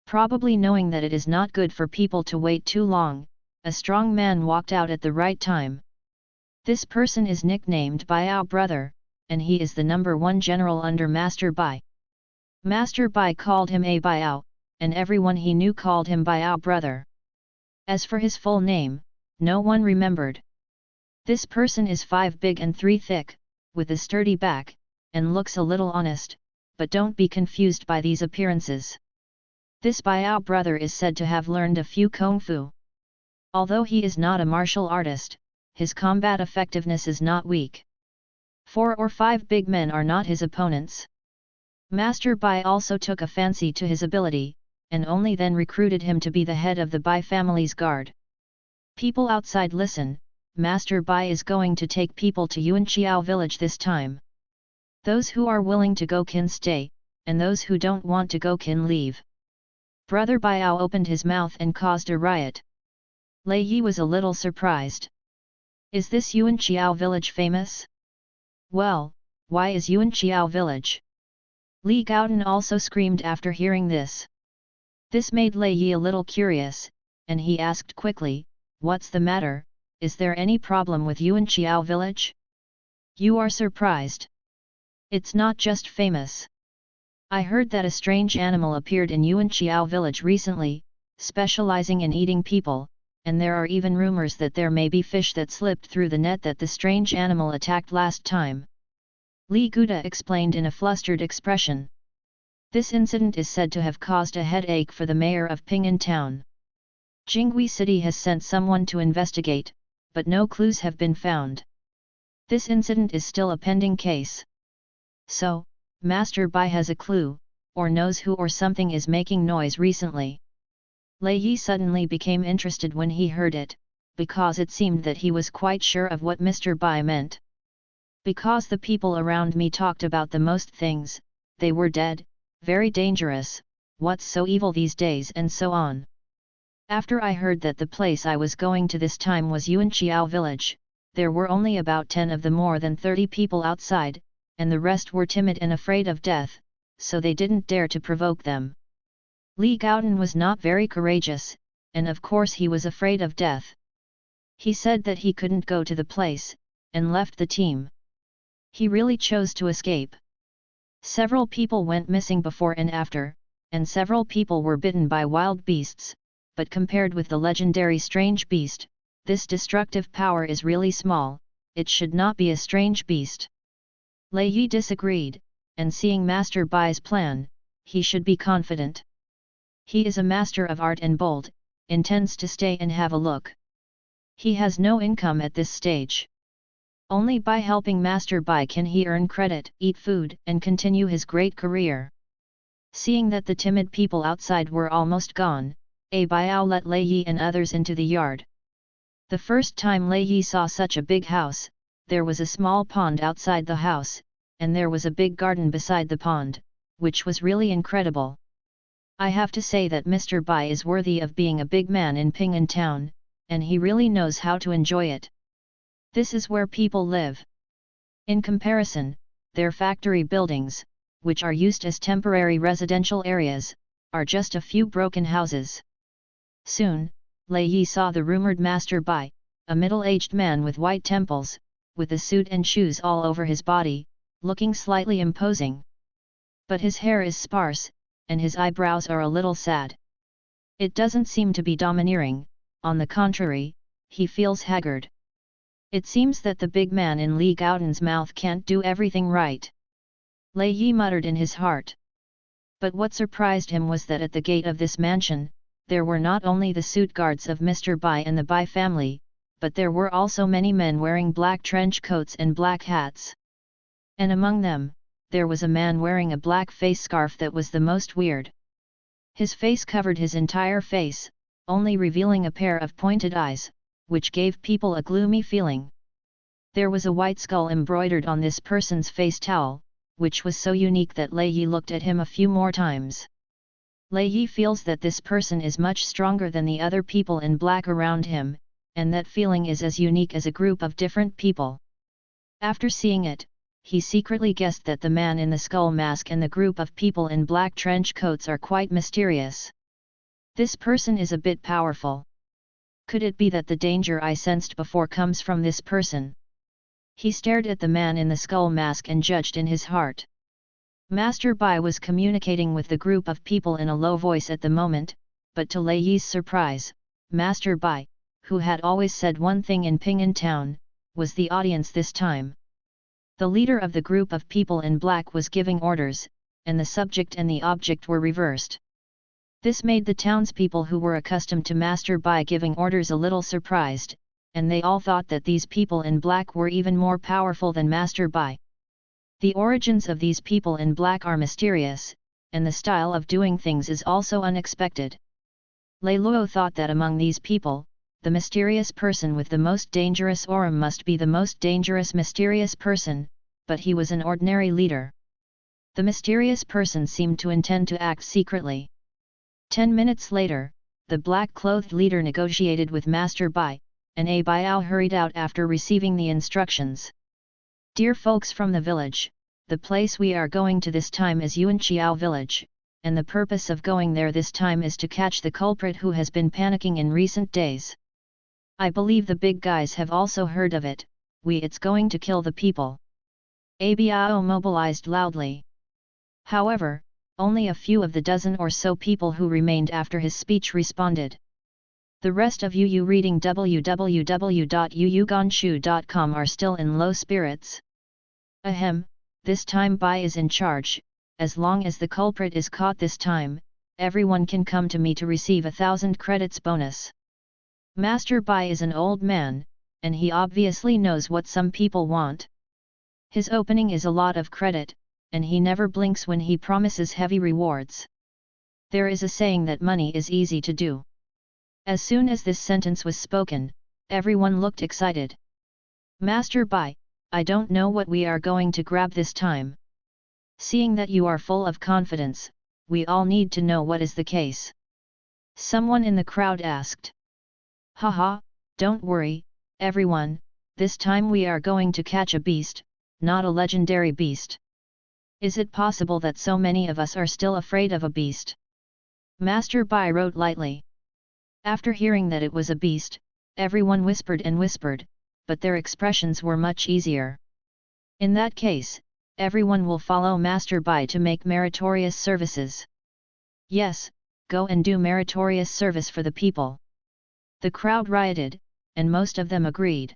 Probably knowing that it is not good for people to wait too long, a strong man walked out at the right time. This person is nicknamed Baiao Brother, and he is the #1 general under Master Bai. Master Bai called him a Baiao, and everyone he knew called him Baiao Brother. As for his full name, no one remembered. This person is 5 big and 3 thick, with a sturdy back, and looks a little honest, but don't be confused by these appearances. This Baiao Brother is said to have learned a few kung fu. Although he is not a martial artist, his combat effectiveness is not weak. 4 or 5 big men are not his opponents. Master Bai also took a fancy to his ability, and only then recruited him to be the head of the Bai family's guard. People outside listen, Master Bai is going to take people to Yuanqiao village this time. Those who are willing to go can stay, and those who don't want to go can leave. Brother Baiao opened his mouth and caused a riot. Lei Yi was a little surprised. Is this Yuanqiao village famous? Well, why is Yuanqiao village? Li Gaodan also screamed after hearing this. This made Lei Yi a little curious, and he asked quickly, "What's the matter? Is there any problem with Yuanqiao village? You are surprised. It's not just famous. I heard that a strange animal appeared in Yuanqiao village recently, specializing in eating people, and there are even rumors that there may be fish that slipped through the net that the strange animal attacked last time." Li Guda explained in a flustered expression. This incident is said to have caused a headache for the mayor of Ping'an town. Jingui City has sent someone to investigate, but no clues have been found. This incident is still a pending case. So, Master Bai has a clue, or knows who or something is making noise recently. Lei Yi suddenly became interested when he heard it, because it seemed that he was quite sure of what Mr. Bai meant. Because the people around me talked about the most things, they were dead, very dangerous, what's so evil these days and so on. After I heard that the place I was going to this time was Yuanqiao village, there were only about 10 of the more than 30 people outside, and the rest were timid and afraid of death, so they didn't dare to provoke them. Li Gaodan was not very courageous, and of course he was afraid of death. He said that he couldn't go to the place, and left the team. He really chose to escape. Several people went missing before and after, and several people were bitten by wild beasts, but compared with the legendary strange beast, this destructive power is really small, it should not be a strange beast. Lei Yi disagreed, and seeing Master Bai's plan, he should be confident. He is a master of art and bold, intends to stay and have a look. He has no income at this stage. Only by helping Master Bai can he earn credit, eat food, and continue his great career. Seeing that the timid people outside were almost gone, Baiao let Lei Yi and others into the yard. The first time Lei Yi saw such a big house, there was a small pond outside the house, and there was a big garden beside the pond, which was really incredible. I have to say that Mr. Bai is worthy of being a big man in Ping'an town, and he really knows how to enjoy it. This is where people live. In comparison, their factory buildings, which are used as temporary residential areas, are just a few broken houses. Soon, Lei Yi saw the rumored Master Bai, a middle-aged man with white temples, with a suit and shoes all over his body, looking slightly imposing. But his hair is sparse, and his eyebrows are a little sad. It doesn't seem to be domineering, on the contrary, he feels haggard. It seems that the big man in Li Gaodan's mouth can't do everything right. Lei Yi muttered in his heart. But what surprised him was that at the gate of this mansion, there were not only the suit guards of Mr. Bai and the Bai family, but there were also many men wearing black trench coats and black hats. And among them, there was a man wearing a black face scarf that was the most weird. His face covered his entire face, only revealing a pair of pointed eyes, which gave people a gloomy feeling. There was a white skull embroidered on this person's face towel, which was so unique that Lei Yi looked at him a few more times. Lei Yi feels that this person is much stronger than the other people in black around him, and that feeling is as unique as a group of different people. After seeing it, he secretly guessed that the man in the skull mask and the group of people in black trench coats are quite mysterious. This person is a bit powerful. Could it be that the danger I sensed before comes from this person? He stared at the man in the skull mask and judged in his heart. Master Bai was communicating with the group of people in a low voice at the moment, but to Lei Yi's surprise, Master Bai, who had always said one thing in Ping'an town, was the audience this time. The leader of the group of people in black was giving orders, and the subject and the object were reversed. This made the townspeople who were accustomed to Master Bai giving orders a little surprised, and they all thought that these people in black were even more powerful than Master Bai. The origins of these people in black are mysterious, and the style of doing things is also unexpected. Lei Luo thought that among these people, the mysterious person with the most dangerous aura must be the most dangerous mysterious person, but he was an ordinary leader. The mysterious person seemed to intend to act secretly. 10 minutes later, the black-clothed leader negotiated with Master Bai, and A Baiao hurried out after receiving the instructions. Dear folks from the village, the place we are going to this time is Yuanqiao village, and the purpose of going there this time is to catch the culprit who has been panicking in recent days. I believe the big guys have also heard of it, it's going to kill the people. A Baiao mobilized loudly. However, only a few of the dozen or so people who remained after his speech responded. The rest of you reading www.yuyuganshu.com are still in low spirits. Ahem, this time Bai is in charge, as long as the culprit is caught this time, everyone can come to me to receive 1,000 credits bonus. Master Bai is an old man, and he obviously knows what some people want. His opening is a lot of credit, and he never blinks when he promises heavy rewards. There is a saying that money is easy to do. As soon as this sentence was spoken, everyone looked excited. Master Bai, I don't know what we are going to grab this time. Seeing that you are full of confidence, we all need to know what is the case. Someone in the crowd asked. Haha, don't worry, everyone, this time we are going to catch a beast, not a legendary beast. Is it possible that so many of us are still afraid of a beast? Master Bai wrote lightly. After hearing that it was a beast, everyone whispered and whispered, but their expressions were much easier. In that case, everyone will follow Master Bai to make meritorious services. Yes, go and do meritorious service for the people. The crowd rioted, and most of them agreed.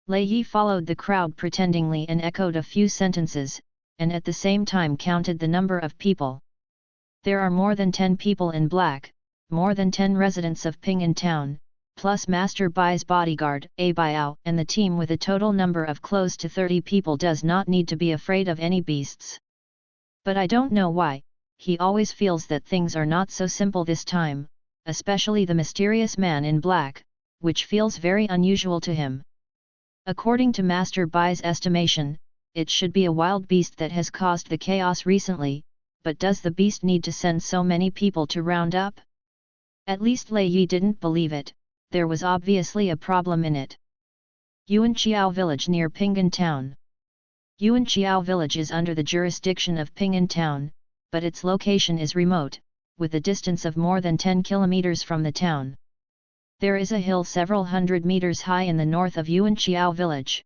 Lei Yi followed the crowd pretendingly and echoed a few sentences, and at the same time counted the number of people. There are more than 10 people in black, more than 10 residents of Ping'an town, plus Master Bai's bodyguard, A Baiao, and the team with a total number of close to 30 people does not need to be afraid of any beasts. But I don't know why, he always feels that things are not so simple this time, especially the mysterious man in black, which feels very unusual to him. According to Master Bai's estimation, it should be a wild beast that has caused the chaos recently, but does the beast need to send so many people to round up? At least Lei Yi didn't believe it, there was obviously a problem in it. Yuanqiao village near Ping'an town. Yuanqiao village is under the jurisdiction of Ping'an town, but its location is remote, with a distance of more than 10 kilometers from the town. There is a hill several hundred meters high in the north of Yuanqiao village.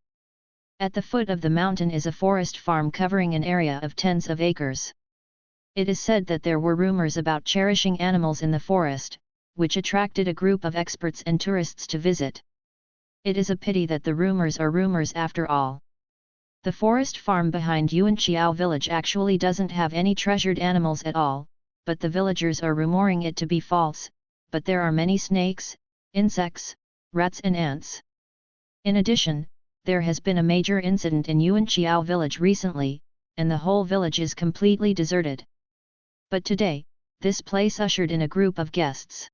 At the foot of the mountain is a forest farm covering an area of tens of acres. It is said that there were rumors about cherishing animals in the forest, which attracted a group of experts and tourists to visit. It is a pity that the rumors are rumors after all. The forest farm behind Yuanqiao village actually doesn't have any treasured animals at all, but the villagers are rumoring it to be false, but there are many snakes, insects, rats and ants. In addition, there has been a major incident in Yuanqiao village recently, and the whole village is completely deserted. But today, this place ushered in a group of guests.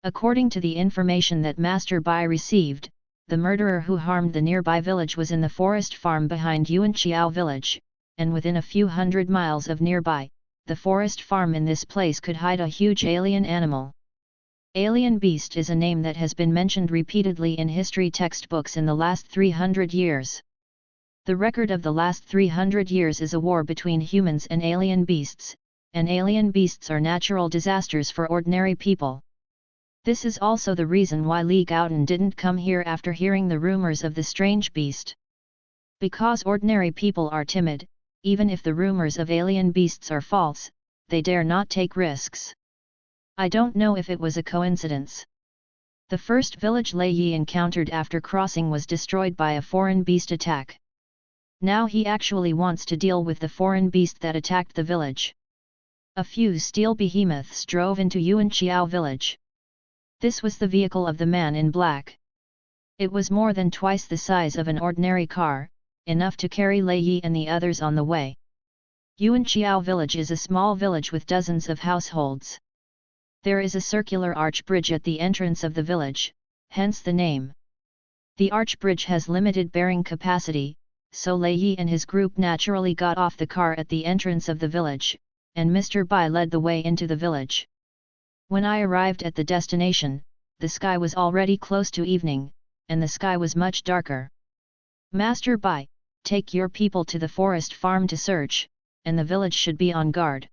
According to the information that Master Bai received, the murderer who harmed the nearby village was in the forest farm behind Yuanqiao village, and within a few hundred miles of nearby, the forest farm in this place could hide a huge alien animal. Alien beast is a name that has been mentioned repeatedly in history textbooks in the last 300 years. The record of the last 300 years is a war between humans and alien beasts, and alien beasts are natural disasters for ordinary people. This is also the reason why Li Gaodan didn't come here after hearing the rumors of the strange beast. Because ordinary people are timid, even if the rumors of alien beasts are false, they dare not take risks. I don't know if it was a coincidence. The first village Lei Yi encountered after crossing was destroyed by a foreign beast attack. Now he actually wants to deal with the foreign beast that attacked the village. A few steel behemoths drove into Yuanqiao village. This was the vehicle of the man in black. It was more than twice the size of an ordinary car, enough to carry Lei Yi and the others on the way. Yuanqiao village is a small village with dozens of households. There is a circular arch bridge at the entrance of the village, hence the name. The arch bridge has limited bearing capacity, so Lei Yi and his group naturally got off the car at the entrance of the village, and Mr. Bai led the way into the village. When I arrived at the destination, the sky was already close to evening, and the sky was much darker. Master Bai, take your people to the forest farm to search, and the village should be on guard.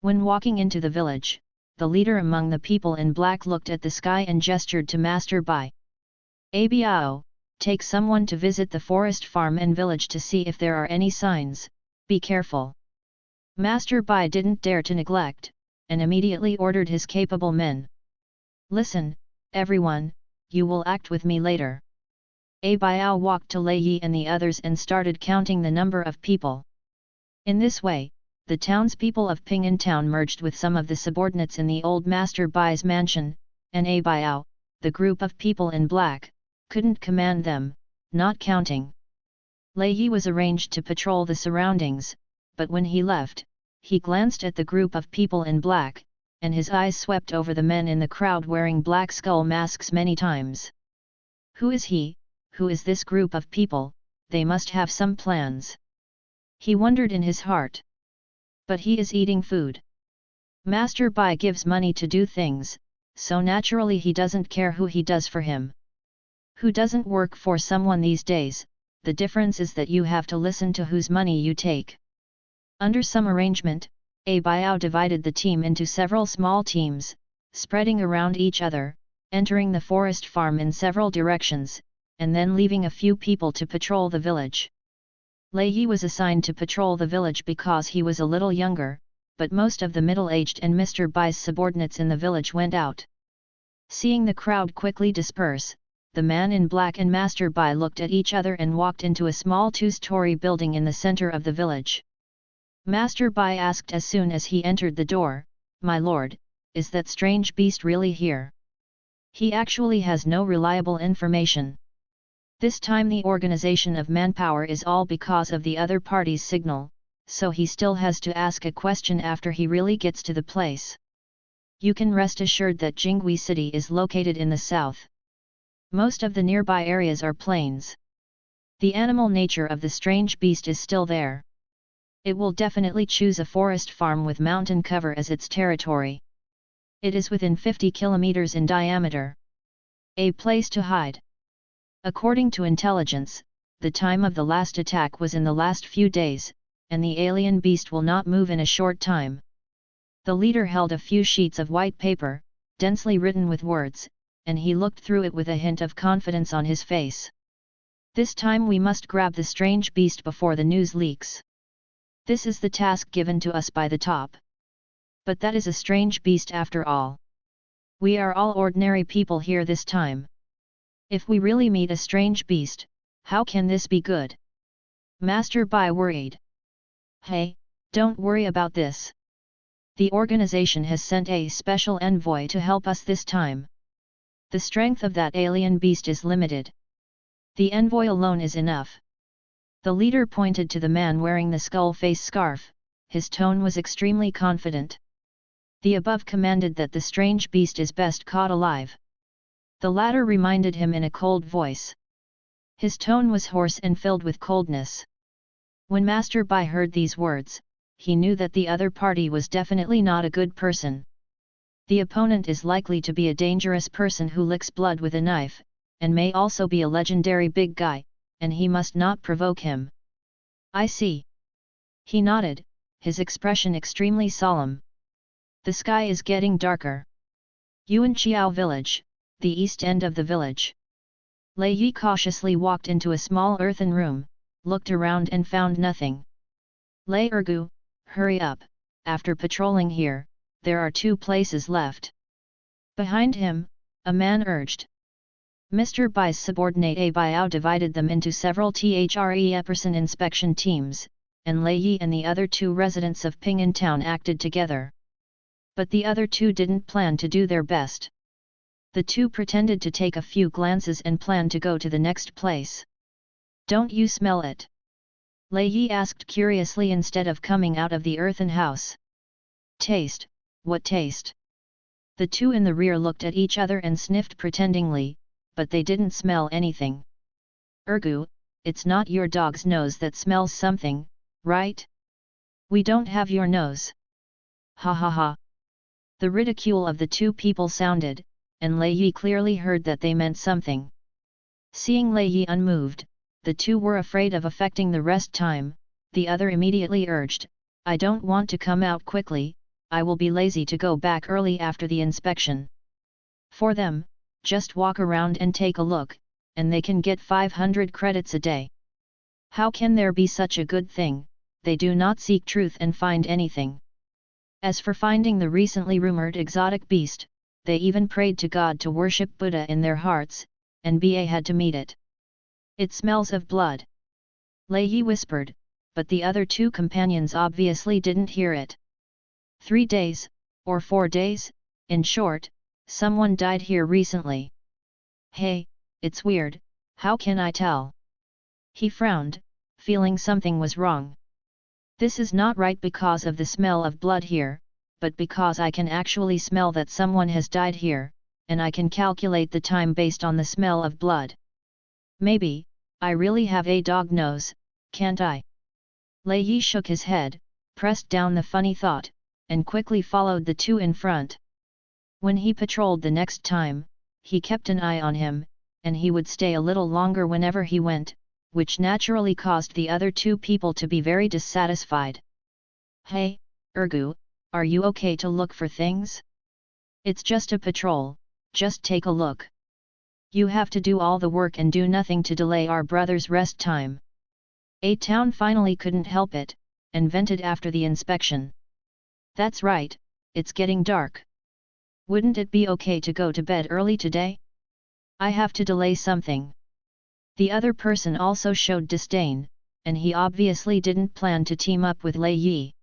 When walking into the village, the leader among the people in black looked at the sky and gestured to Master Bai. Abiao, take someone to visit the forest farm and village to see if there are any signs, be careful. Master Bai didn't dare to neglect, and immediately ordered his capable men. Listen, everyone, you will act with me later. Abiao walked to Lei Yi and the others and started counting the number of people. In this way, the townspeople of Ping'an town merged with some of the subordinates in the old Master Bai's mansion, and Abiao, the group of people in black, couldn't command them, not counting. Lei Yi was arranged to patrol the surroundings, but when he left, he glanced at the group of people in black, and his eyes swept over the men in the crowd wearing black skull masks many times. Who is he? Who is this group of people? They must have some plans. He wondered in his heart. But he is eating food. Master Bai gives money to do things, so naturally he doesn't care who he does for him. Who doesn't work for someone these days? The difference is that you have to listen to whose money you take. Under some arrangement, Abiao divided the team into several small teams, spreading around each other, entering the forest farm in several directions, and then leaving a few people to patrol the village. Lei Yi was assigned to patrol the village because he was a little younger, but most of the middle-aged and Mr. Bai's subordinates in the village went out. Seeing the crowd quickly disperse, the man in black and Master Bai looked at each other and walked into a small two-story building in the center of the village. Master Bai asked as soon as he entered the door, "My lord, is that strange beast really here?" He actually has no reliable information. This time the organization of manpower is all because of the other party's signal, so he still has to ask a question after he really gets to the place. You can rest assured that Jingui City is located in the south. Most of the nearby areas are plains. The animal nature of the strange beast is still there. It will definitely choose a forest farm with mountain cover as its territory. It is within 50 kilometers in diameter. A place to hide. According to intelligence, the time of the last attack was in the last few days, and the alien beast will not move in a short time. The leader held a few sheets of white paper, densely written with words, and he looked through it with a hint of confidence on his face. This time we must grab the strange beast before the news leaks. This is the task given to us by the top. But that is a strange beast after all. We are all ordinary people here this time. If we really meet a strange beast, how can this be good? Master Bai worried. Hey, don't worry about this. The organization has sent a special envoy to help us this time. The strength of that alien beast is limited. The envoy alone is enough. The leader pointed to the man wearing the skull face scarf. His tone was extremely confident. The above commanded that the strange beast is best caught alive. The latter reminded him in a cold voice. His tone was hoarse and filled with coldness. When Master Bai heard these words, he knew that the other party was definitely not a good person. The opponent is likely to be a dangerous person who licks blood with a knife, and may also be a legendary big guy, and he must not provoke him. I see. He nodded, his expression extremely solemn. The sky is getting darker. Yuanqiao village, the east end of the village. Lei Yi cautiously walked into a small earthen room, looked around and found nothing. Lei Ergu, hurry up, after patrolling here, there are 2 places left. Behind him, a man urged. Mr. Bai's subordinate Abiao divided them into several person inspection teams, and Lei Yi and the other two residents of Ping'an town acted together. But the other two didn't plan to do their best. The two pretended to take a few glances and planned to go to the next place. "Don't you smell it?" Lei Yi asked curiously instead of coming out of the earthen house. "Taste, what taste?" The two in the rear looked at each other and sniffed pretendingly, but they didn't smell anything. "Ergu, it's not your dog's nose that smells something, right? We don't have your nose." Ha ha ha. The ridicule of the two people sounded, and Lei Yi clearly heard that they meant something. Seeing Lei Yi unmoved, the two were afraid of affecting the rest time. The other immediately urged, "I don't want to come out quickly, I will be lazy to go back early after the inspection. For them, just walk around and take a look, and they can get 500 credits a day. How can there be such a good thing? They do not seek truth and find anything. As for finding the recently rumored exotic beast, they even prayed to God to worship Buddha in their hearts, and BA had to meet it. It smells of blood." Lei Yi whispered, but the other two companions obviously didn't hear it. 3 days, or 4 days, in short, someone died here recently. "Hey, it's weird, how can I tell?" He frowned, feeling something was wrong. "This is not right because of the smell of blood here, but because I can actually smell that someone has died here, and I can calculate the time based on the smell of blood. Maybe, I really have a dog nose, can't I?" Lei Yi shook his head, pressed down the funny thought, and quickly followed the two in front. When he patrolled the next time, he kept an eye on him, and he would stay a little longer whenever he went, which naturally caused the other two people to be very dissatisfied. "Hey, Ergu, are you okay to look for things? It's just a patrol, just take a look. You have to do all the work and do nothing to delay our brother's rest time." A-Town finally couldn't help it, and vented after the inspection. "That's right, it's getting dark. Wouldn't it be okay to go to bed early today? I have to delay something." The other person also showed disdain, and he obviously didn't plan to team up with Lei Yi.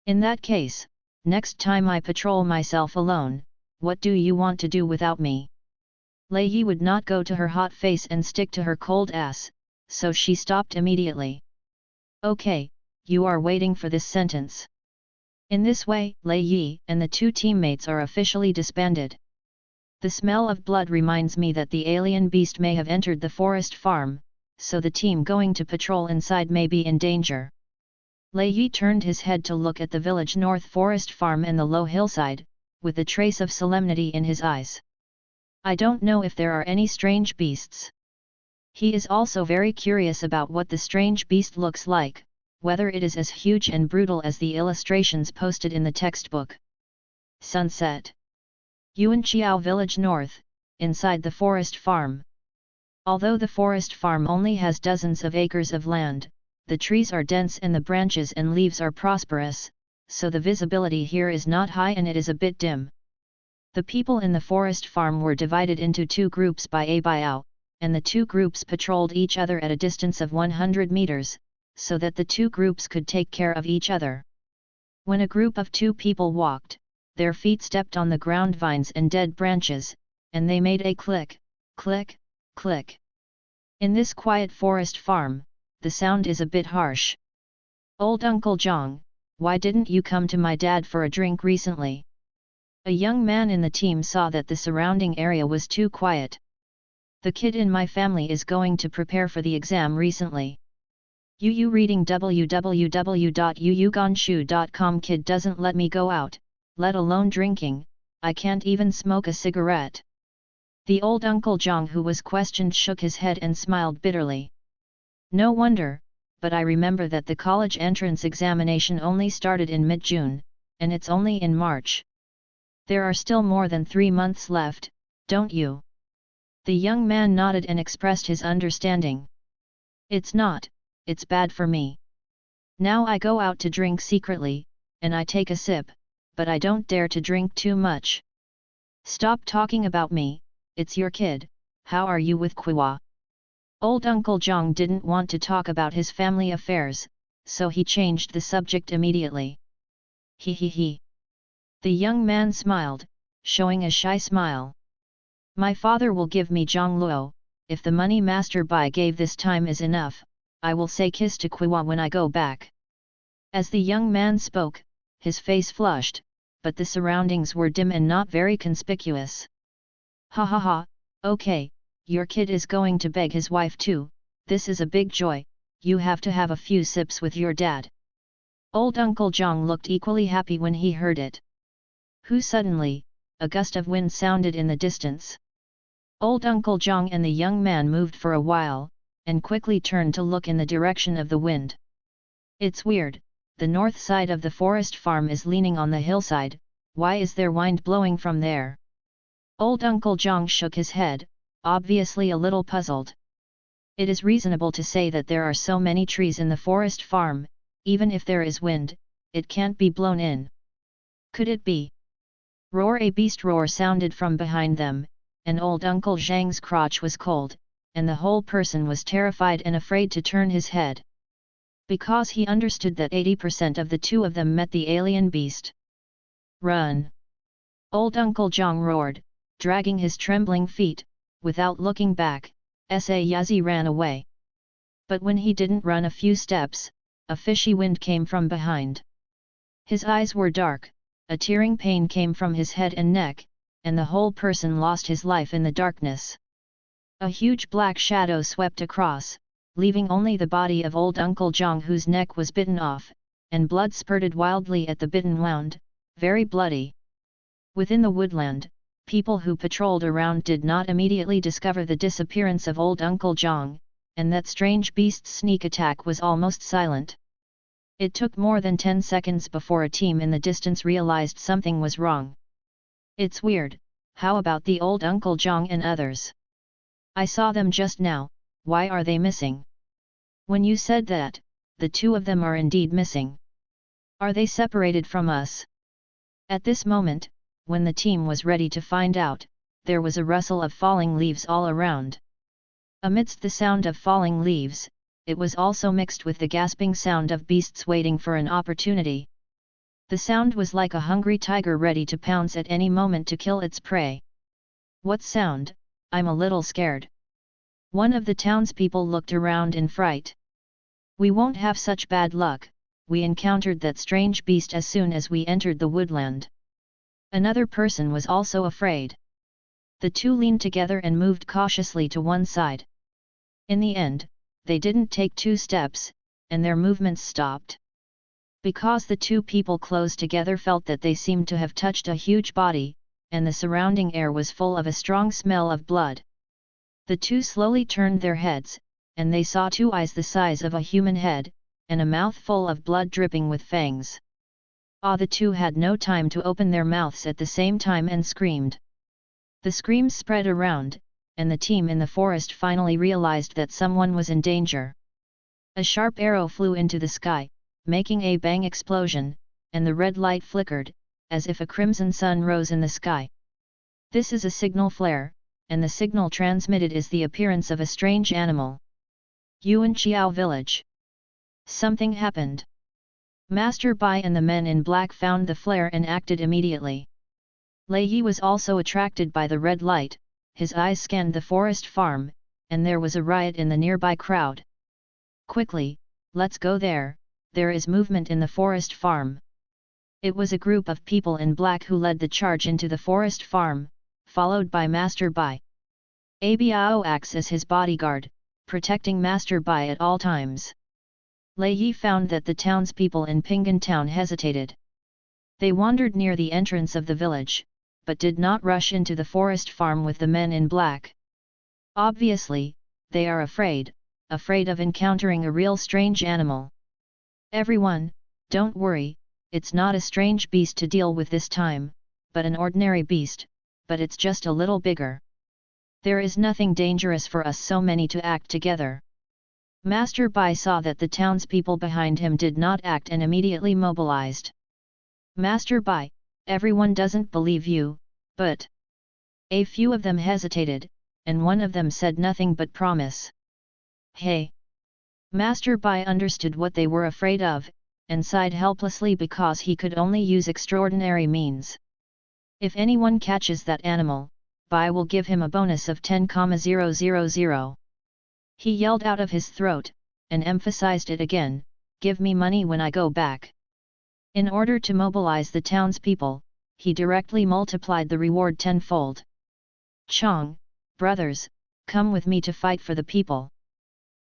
"In that case, next time I patrol myself alone, what do you want to do without me?" Lei Yi would not go to her hot face and stick to her cold ass, so she stopped immediately. "Okay, you are waiting for this sentence." In this way, Lei Yi and the two teammates are officially disbanded. The smell of blood reminds me that the alien beast may have entered the forest farm, so the team going to patrol inside may be in danger. Lei Yi turned his head to look at the village North Forest Farm and the low hillside, with a trace of solemnity in his eyes. "I don't know if there are any strange beasts." He is also very curious about what the strange beast looks like, whether it is as huge and brutal as the illustrations posted in the textbook. Sunset. Yuanqiao Village North, inside the forest farm. Although the forest farm only has dozens of acres of land, the trees are dense and the branches and leaves are prosperous, so the visibility here is not high and it is a bit dim. The people in the forest farm were divided into two groups by a biao, and the two groups patrolled each other at a distance of 100 meters, so that the two groups could take care of each other. When a group of two people walked, their feet stepped on the ground vines and dead branches, and they made a click, click, click. In this quiet forest farm, the sound is a bit harsh. "Old Uncle Zhang, why didn't you come to my dad for a drink recently?" A young man in the team saw that the surrounding area was too quiet. "The kid in my family is going to prepare for the exam recently. Yu reading www.yuyuganshu.com. Kid doesn't let me go out, let alone drinking, I can't even smoke a cigarette." The old Uncle Zhang who was questioned shook his head and smiled bitterly. "No wonder, but I remember that the college entrance examination only started in mid-June, and it's only in March. There are still more than 3 months left, don't you?" The young man nodded and expressed his understanding. "It's not, it's bad for me. Now I go out to drink secretly, and I take a sip, but I don't dare to drink too much." "Stop talking about me, it's your kid, how are you with Qiwa?" Old Uncle Zhang didn't want to talk about his family affairs, so he changed the subject immediately. He he he. The young man smiled, showing a shy smile. My father will give me Zhongluo, if the money Master Bai gave this time is enough, I will say kiss to Qiwa when I go back. As the young man spoke, his face flushed, but the surroundings were dim and not very conspicuous. Ha ha ha, okay, your kid is going to beg his wife too, this is a big joy, you have to have a few sips with your dad. Old Uncle Zhang looked equally happy when he heard it. Suddenly, a gust of wind sounded in the distance. Old Uncle Zhang and the young man moved for a while, and quickly turned to look in the direction of the wind. It's weird, the north side of the forest farm is leaning on the hillside, why is there wind blowing from there? Old Uncle Zhang shook his head, obviously a little puzzled. It is reasonable to say that there are so many trees in the forest farm, even if there is wind, it can't be blown in. Could it be? Roar! A beast roar sounded from behind them, and old Uncle Zhang's crotch was cold, and the whole person was terrified and afraid to turn his head. Because he understood that 80% of the two of them met the alien beast. Run! Old Uncle Zhang roared, dragging his trembling feet, without looking back, Yazi ran away. But when he didn't run a few steps, a fishy wind came from behind. His eyes were dark, a tearing pain came from his head and neck, and the whole person lost his life in the darkness. A huge black shadow swept across, leaving only the body of old Uncle Zhang whose neck was bitten off, and blood spurted wildly at the bitten wound, very bloody. Within the woodland, people who patrolled around did not immediately discover the disappearance of old Uncle Zhang, and that strange beast's sneak attack was almost silent. It took more than 10 seconds before a team in the distance realized something was wrong. It's weird, how about the old Uncle Zhang and others? I saw them just now, why are they missing? When you said that, the two of them are indeed missing. Are they separated from us? At this moment, when the team was ready to find out, there was a rustle of falling leaves all around. Amidst the sound of falling leaves, it was also mixed with the gasping sound of beasts waiting for an opportunity. The sound was like a hungry tiger ready to pounce at any moment to kill its prey. What sound? I'm a little scared. One of the townspeople looked around in fright. We won't have such bad luck, we encountered that strange beast as soon as we entered the woodland. Another person was also afraid. The two leaned together and moved cautiously to one side. In the end, they didn't take 2 steps, and their movements stopped. Because the two people close together felt that they seemed to have touched a huge body, and the surrounding air was full of a strong smell of blood. The two slowly turned their heads, and they saw 2 eyes the size of a human head, and a mouth full of blood dripping with fangs. The two had no time to open their mouths at the same time and screamed. The screams spread around, and the team in the forest finally realized that someone was in danger. A sharp arrow flew into the sky, making a bang explosion, and the red light flickered, as if a crimson sun rose in the sky. This is a signal flare, and the signal transmitted is the appearance of a strange animal. Yuanqiao village. Something happened. Master Bai and the men in black found the flare and acted immediately. Lei Yi was also attracted by the red light, his eyes scanned the forest farm, and there was a riot in the nearby crowd. Quickly, let's go there, there is movement in the forest farm. It was a group of people in black who led the charge into the forest farm, followed by Master Bai. Abiao acts as his bodyguard, protecting Master Bai at all times. Lei Yi found that the townspeople in Pingan town hesitated. They wandered near the entrance of the village, but did not rush into the forest farm with the men in black. Obviously, they are afraid of encountering a real strange animal. Everyone, don't worry, it's not a strange beast to deal with this time, but an ordinary beast, but it's just a little bigger. There is nothing dangerous for us so many to act together. Master Bai saw that the townspeople behind him did not act and immediately mobilized. Master Bai, everyone doesn't believe you, but... A few of them hesitated, and one of them said nothing but promise. Hey! Master Bai understood what they were afraid of, and sighed helplessly because he could only use extraordinary means. If anyone catches that animal, Bai will give him a bonus of 10,000. He yelled out of his throat, and emphasized it again, "Give me money when I go back." In order to mobilize the townspeople, he directly multiplied the reward tenfold. "Chong, brothers, come with me to fight for the people.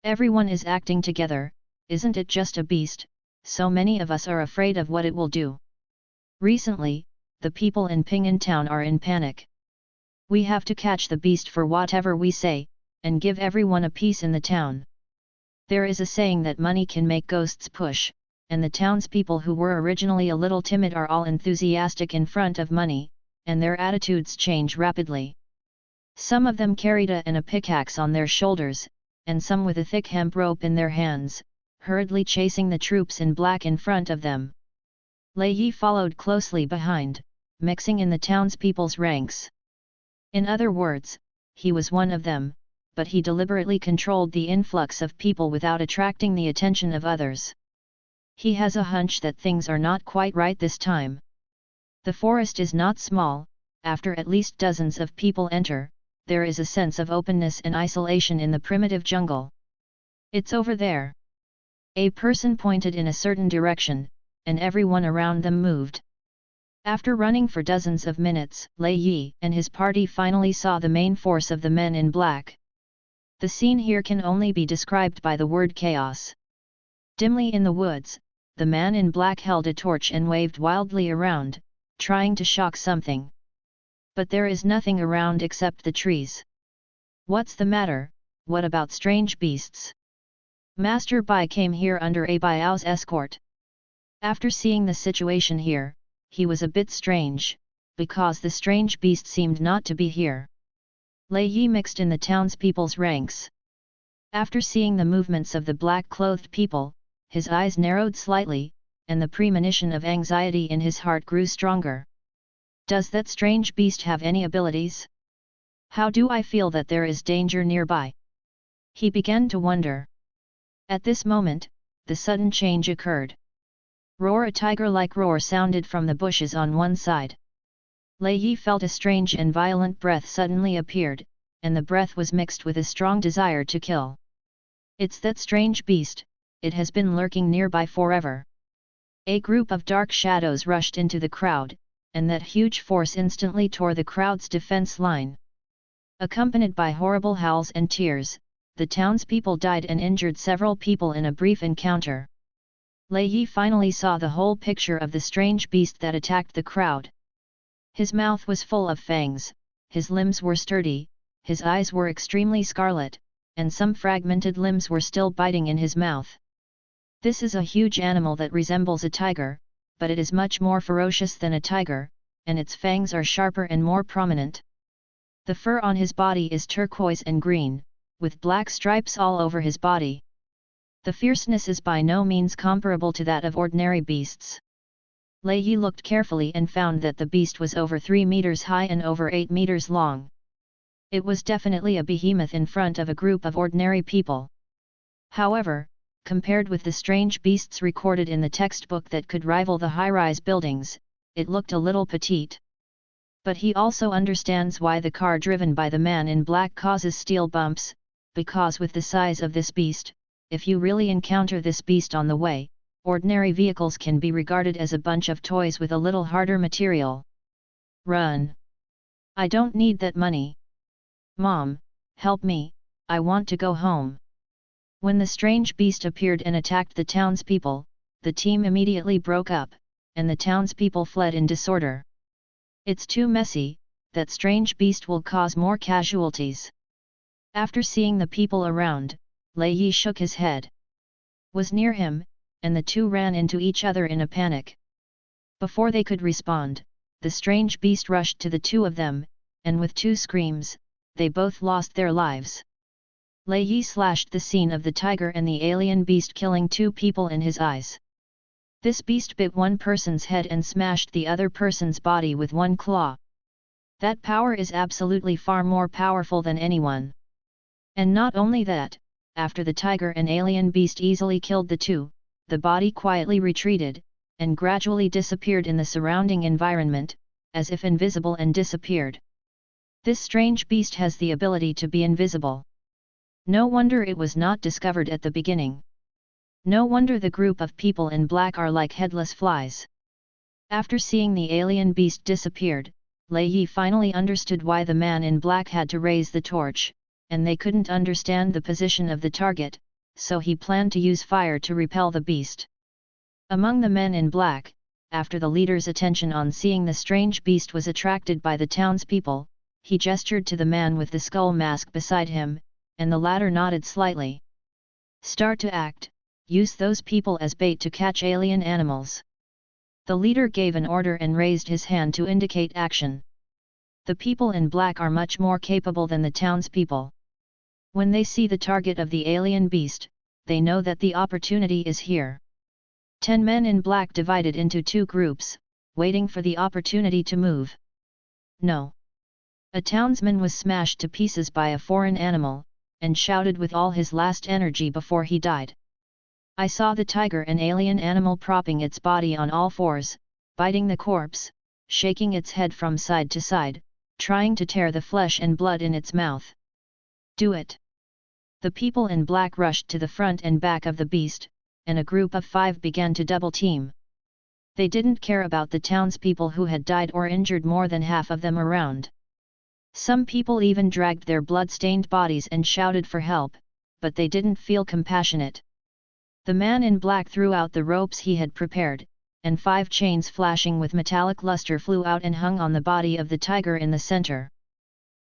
Everyone is acting together, isn't it just a beast, so many of us are afraid of what it will do. Recently, the people in Pingan town are in panic. We have to catch the beast for whatever we say, and give everyone a piece in the town. There is a saying that money can make ghosts push, and the townspeople who were originally a little timid are all enthusiastic in front of money, and their attitudes change rapidly. Some of them carried a pickaxe on their shoulders, and some with a thick hemp rope in their hands, hurriedly chasing the troops in black in front of them. Lei Yi followed closely behind, mixing in the townspeople's ranks. In other words, he was one of them, but he deliberately controlled the influx of people without attracting the attention of others. He has a hunch that things are not quite right this time. The forest is not small. After at least dozens of people enter, there is a sense of openness and isolation in the primitive jungle. "It's over there." A person pointed in a certain direction, and everyone around them moved. After running for dozens of minutes, Lei Yi and his party finally saw the main force of the men in black. The scene here can only be described by the word chaos. Dimly in the woods, the man in black held a torch and waved wildly around, trying to shock something. But there is nothing around except the trees. "What's the matter? What about strange beasts?" Master Bai came here under a Baiao's escort. After seeing the situation here, he was a bit strange, because the strange beast seemed not to be here. Lei Yi mixed in the townspeople's ranks. After seeing the movements of the black-clothed people, his eyes narrowed slightly, and the premonition of anxiety in his heart grew stronger. "Does that strange beast have any abilities? How do I feel that there is danger nearby?" He began to wonder. At this moment, the sudden change occurred. Roar! A tiger-like roar sounded from the bushes on one side. Lei Yi felt a strange and violent breath suddenly appeared, and the breath was mixed with a strong desire to kill. "It's that strange beast, it has been lurking nearby forever." A group of dark shadows rushed into the crowd, and that huge force instantly tore the crowd's defense line. Accompanied by horrible howls and tears, the townspeople died and injured several people in a brief encounter. Lei Yi finally saw the whole picture of the strange beast that attacked the crowd. His mouth was full of fangs, his limbs were sturdy, his eyes were extremely scarlet, and some fragmented limbs were still biting in his mouth. This is a huge animal that resembles a tiger, but it is much more ferocious than a tiger, and its fangs are sharper and more prominent. The fur on his body is turquoise and green, with black stripes all over his body. The fierceness is by no means comparable to that of ordinary beasts. Lei Yi looked carefully and found that the beast was over 3 meters high and over 8 meters long. It was definitely a behemoth in front of a group of ordinary people. However, compared with the strange beasts recorded in the textbook that could rival the high-rise buildings, it looked a little petite. But he also understands why the car driven by the man in black causes steel bumps, because with the size of this beast, if you really encounter this beast on the way, ordinary vehicles can be regarded as a bunch of toys with a little harder material. "Run! I don't need that money. Mom, help me, I want to go home." When the strange beast appeared and attacked the townspeople, the team immediately broke up, and the townspeople fled in disorder. "It's too messy, that strange beast will cause more casualties." After seeing the people around, Lei Yi shook his head. Was near him, and the two ran into each other in a panic. Before they could respond, the strange beast rushed to the two of them, and with two screams, they both lost their lives. Lei Yi slashed the scene of the tiger and the alien beast killing 2 people in his eyes. This beast bit one person's head and smashed the other person's body with one claw. That power is absolutely far more powerful than anyone. And not only that, after the tiger and alien beast easily killed the two, the body quietly retreated, and gradually disappeared in the surrounding environment, as if invisible, and disappeared. This strange beast has the ability to be invisible. No wonder it was not discovered at the beginning. No wonder the group of people in black are like headless flies. After seeing the alien beast disappeared, Lei Yi finally understood why the man in black had to raise the torch, and they couldn't understand the position of the target, so he planned to use fire to repel the beast. Among the men in black, after the leader's attention on seeing the strange beast was attracted by the townspeople, he gestured to the man with the skull mask beside him, and the latter nodded slightly. "Start to act, use those people as bait to catch alien animals." The leader gave an order and raised his hand to indicate action. The people in black are much more capable than the townspeople. When they see the target of the alien beast, they know that the opportunity is here. 10 men in black divided into 2 groups, waiting for the opportunity to move. No. A townsman was smashed to pieces by a foreign animal, and shouted with all his last energy before he died. I saw the tiger, an alien animal, propping its body on all fours, biting the corpse, shaking its head from side to side, trying to tear the flesh and blood in its mouth. "Do it!" The people in black rushed to the front and back of the beast, and a group of 5 began to double team. They didn't care about the townspeople who had died or injured, more than half of them around. Some people even dragged their blood-stained bodies and shouted for help, but they didn't feel compassionate. The man in black threw out the ropes he had prepared, and 5 chains flashing with metallic luster flew out and hung on the body of the tiger in the center.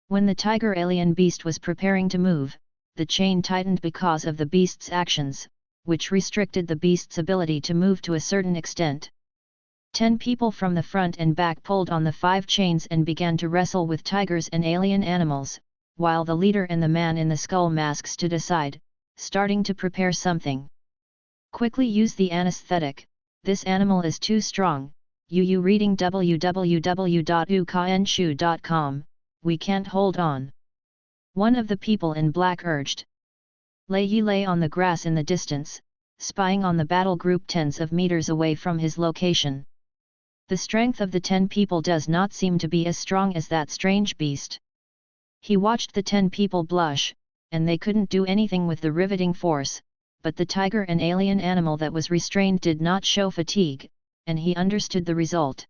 When the tiger alien beast was preparing to move, the chain tightened because of the beast's actions, which restricted the beast's ability to move to a certain extent. 10 people from the front and back pulled on the 5 chains and began to wrestle with tigers and alien animals, while the leader and the man in the skull mask stood aside, starting to prepare something. "Quickly use the anesthetic, this animal is too strong." You reading www.ukainshu.com, "We can't hold on," one of the people in black urged. Lei Yi lay on the grass in the distance, spying on the battle group tens of meters away from his location. The strength of the 10 people does not seem to be as strong as that strange beast. He watched the 10 people blush, and they couldn't do anything with the riveting force, but the tiger and alien animal that was restrained did not show fatigue, and he understood the result.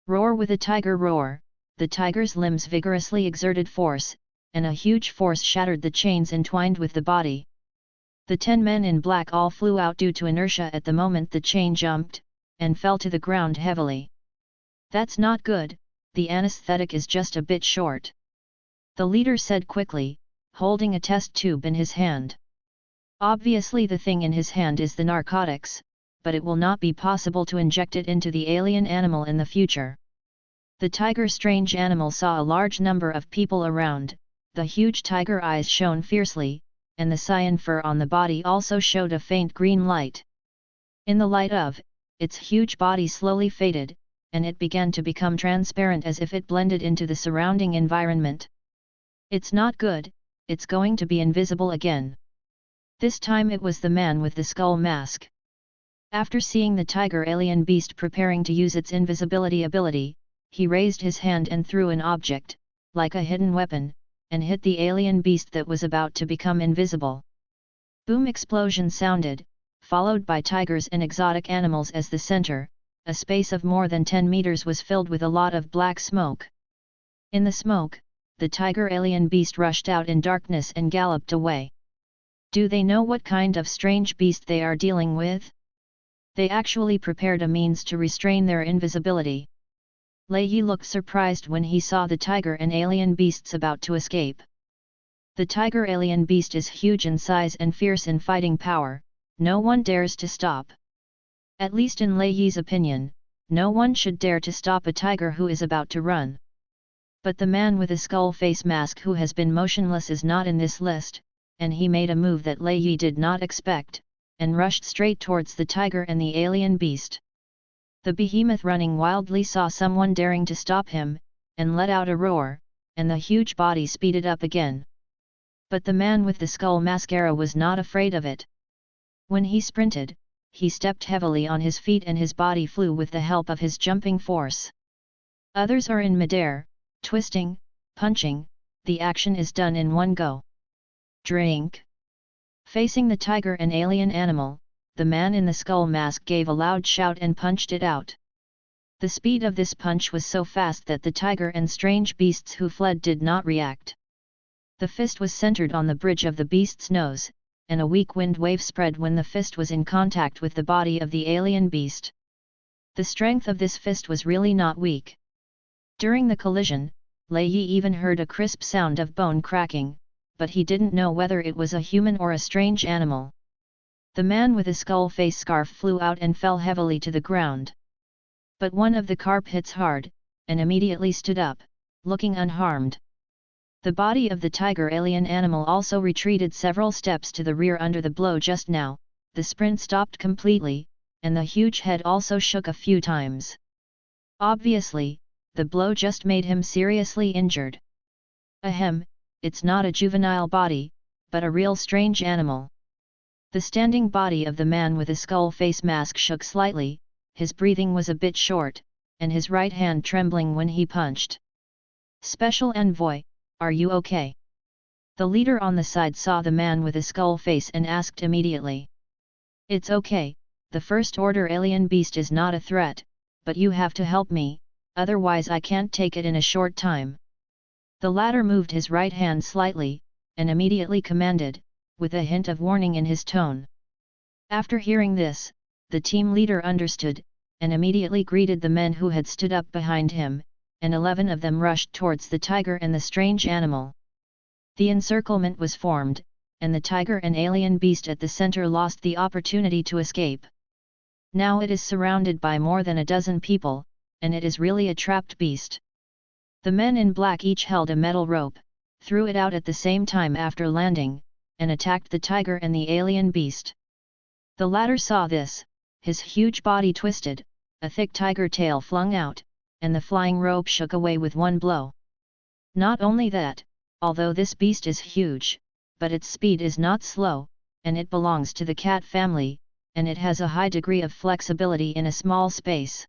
Roar with a tiger roar, the tiger's limbs vigorously exerted force, and a huge force shattered the chains entwined with the body. The 10 men in black all flew out due to inertia at the moment the chain jumped, and fell to the ground heavily. "That's not good, the anesthetic is just a bit short," the leader said quickly, holding a test tube in his hand. Obviously the thing in his hand is the narcotics, but it will not be possible to inject it into the alien animal in the future. The tiger strange animal saw a large number of people around, the huge tiger eyes shone fiercely, and the cyan fur on the body also showed a faint green light. In the light of its huge body slowly faded, and it began to become transparent as if it blended into the surrounding environment. "It's not good, it's going to be invisible again." This time it was the man with the skull mask. After seeing the tiger alien beast preparing to use its invisibility ability, he raised his hand and threw an object, like a hidden weapon, and hit the alien beast that was about to become invisible. Boom! Explosion sounded, followed by tigers and exotic animals as the center, a space of more than 10 meters was filled with a lot of black smoke. In the smoke, the tiger alien beast rushed out in darkness and galloped away. Do they know what kind of strange beast they are dealing with? They actually prepared a means to restrain their invisibility. Lei Yi looked surprised when he saw the tiger and alien beasts about to escape. The tiger alien beast is huge in size and fierce in fighting power, no one dares to stop. At least in Lei Yi's opinion, no one should dare to stop a tiger who is about to run. But the man with a skull face mask who has been motionless is not in this list, and he made a move that Lei Yi did not expect, and rushed straight towards the tiger and the alien beast. The behemoth running wildly saw someone daring to stop him, and let out a roar, and the huge body speeded up again. But the man with the skull mascara was not afraid of it. When he sprinted, he stepped heavily on his feet and his body flew with the help of his jumping force. Others are in midair, twisting, punching, the action is done in one go. Drink. Facing the tiger and alien animal, the man in the skull mask gave a loud shout and punched it out. The speed of this punch was so fast that the tiger and strange beasts who fled did not react. The fist was centered on the bridge of the beast's nose, and a weak wind wave spread when the fist was in contact with the body of the alien beast. The strength of this fist was really not weak. During the collision, Lei Yi even heard a crisp sound of bone cracking, but he didn't know whether it was a human or a strange animal. The man with a skull face scarf flew out and fell heavily to the ground. But one of the carp hits hard, and immediately stood up, looking unharmed. The body of the tiger alien animal also retreated several steps to the rear under the blow just now, the sprint stopped completely, and the huge head also shook a few times. Obviously, the blow just made him seriously injured. Ahem, it's not a juvenile body, but a real strange animal. The standing body of the man with a skull face mask shook slightly, his breathing was a bit short, and his right hand trembling when he punched. Special Envoy, are you okay? The leader on the side saw the man with a skull face and asked immediately. It's okay, the First Order alien beast is not a threat, but you have to help me, otherwise I can't take it in a short time. The latter moved his right hand slightly, and immediately commanded, with a hint of warning in his tone. After hearing this, the team leader understood, and immediately greeted the men who had stood up behind him, and 11 of them rushed towards the tiger and the strange animal. The encirclement was formed, and the tiger and alien beast at the center lost the opportunity to escape. Now it is surrounded by more than a dozen people, and it is really a trapped beast. The men in black each held a metal rope, threw it out at the same time after landing, and attacked the tiger and the alien beast. The latter saw this, his huge body twisted, a thick tiger tail flung out, and the flying rope shook away with one blow. Not only that, although this beast is huge, but its speed is not slow, and it belongs to the cat family, and it has a high degree of flexibility in a small space.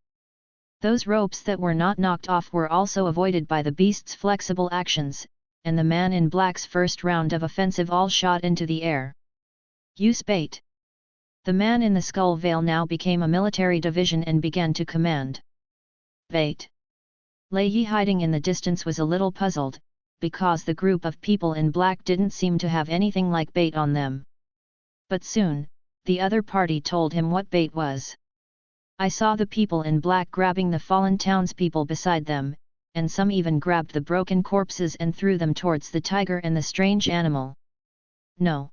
Those ropes that were not knocked off were also avoided by the beast's flexible actions, and the man in black's first round of offensive all shot into the air. Use bait. The man in the skull veil now became a military division and began to command. Bait. Lei Yi hiding in the distance was a little puzzled, because the group of people in black didn't seem to have anything like bait on them. But soon, the other party told him what bait was. I saw the people in black grabbing the fallen townspeople beside them, and some even grabbed the broken corpses and threw them towards the tiger and the strange animal. No.